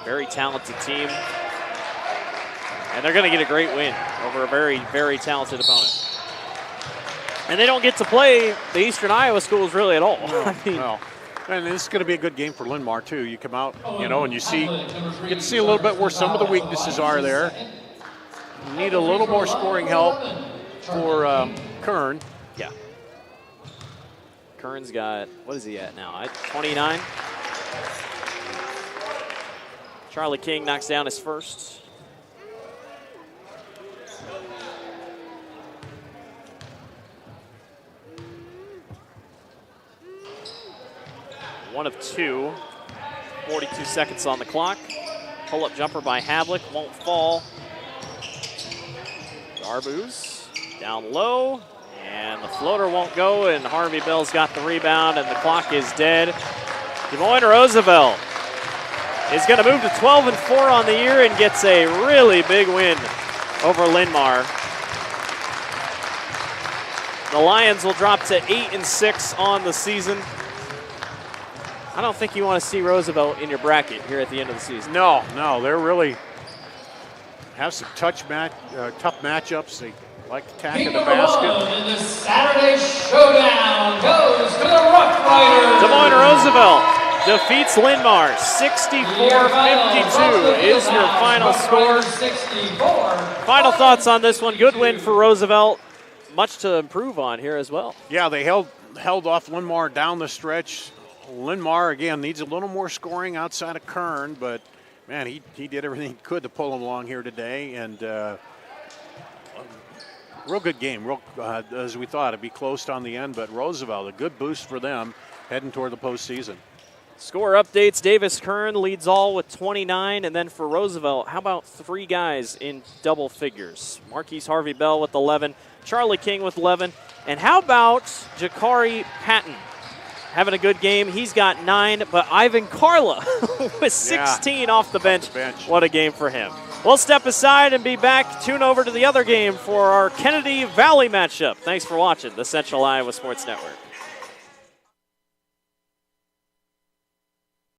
very talented team. And they're going to get a great win over a very, very talented opponent. And they don't get to play the Eastern Iowa schools really at all. No, no. And this is going to be a good game for Linn-Mar, too. You come out, you know, and you get to see a little bit where some of the weaknesses are there. You need a little more scoring help for Kern. Yeah. Kern's got, what is he at now? 29. Charlie King knocks down his first. One of 2. 42 seconds on the clock. Pull-up jumper by Havlick won't fall. Darbouz down low, and the floater won't go, and Harvey Bell's got the rebound, and the clock is dead. Des Moines Roosevelt is going to move to 12-4 on the year and gets a really big win over Linn-Mar. The Lions will drop to 8-6 on the season. I don't think you want to see Roosevelt in your bracket here at the end of the season. No, no, they're really have some tough matchups. They like attacking the basket. In the Saturday Showdown goes to the Rough Riders. Des Moines Roosevelt defeats Linn-Mar 64-52 is your final score. 64. Final thoughts on this one. Good win for Roosevelt. Much to improve on here as well. Yeah, they held off Linn-Mar down the stretch. Linn-Mar, again, needs a little more scoring outside of Kern, but, man, he did everything he could to pull them along here today. And real good game. As we thought, it'd be close on the end, but Roosevelt, a good boost for them heading toward the postseason. Score updates, Davis Kern leads all with 29, and then for Roosevelt, how about 3 guys in double figures? Marquise Harvey Bell with 11, Charlie King with 11, and how about Jakari Patton? Having a good game. He's got 9, but Ivan Carla with 16 off the bench. What a game for him. We'll step aside and be back. Tune over to the other game for our Kennedy Valley matchup. Thanks for watching the Central Iowa Sports Network.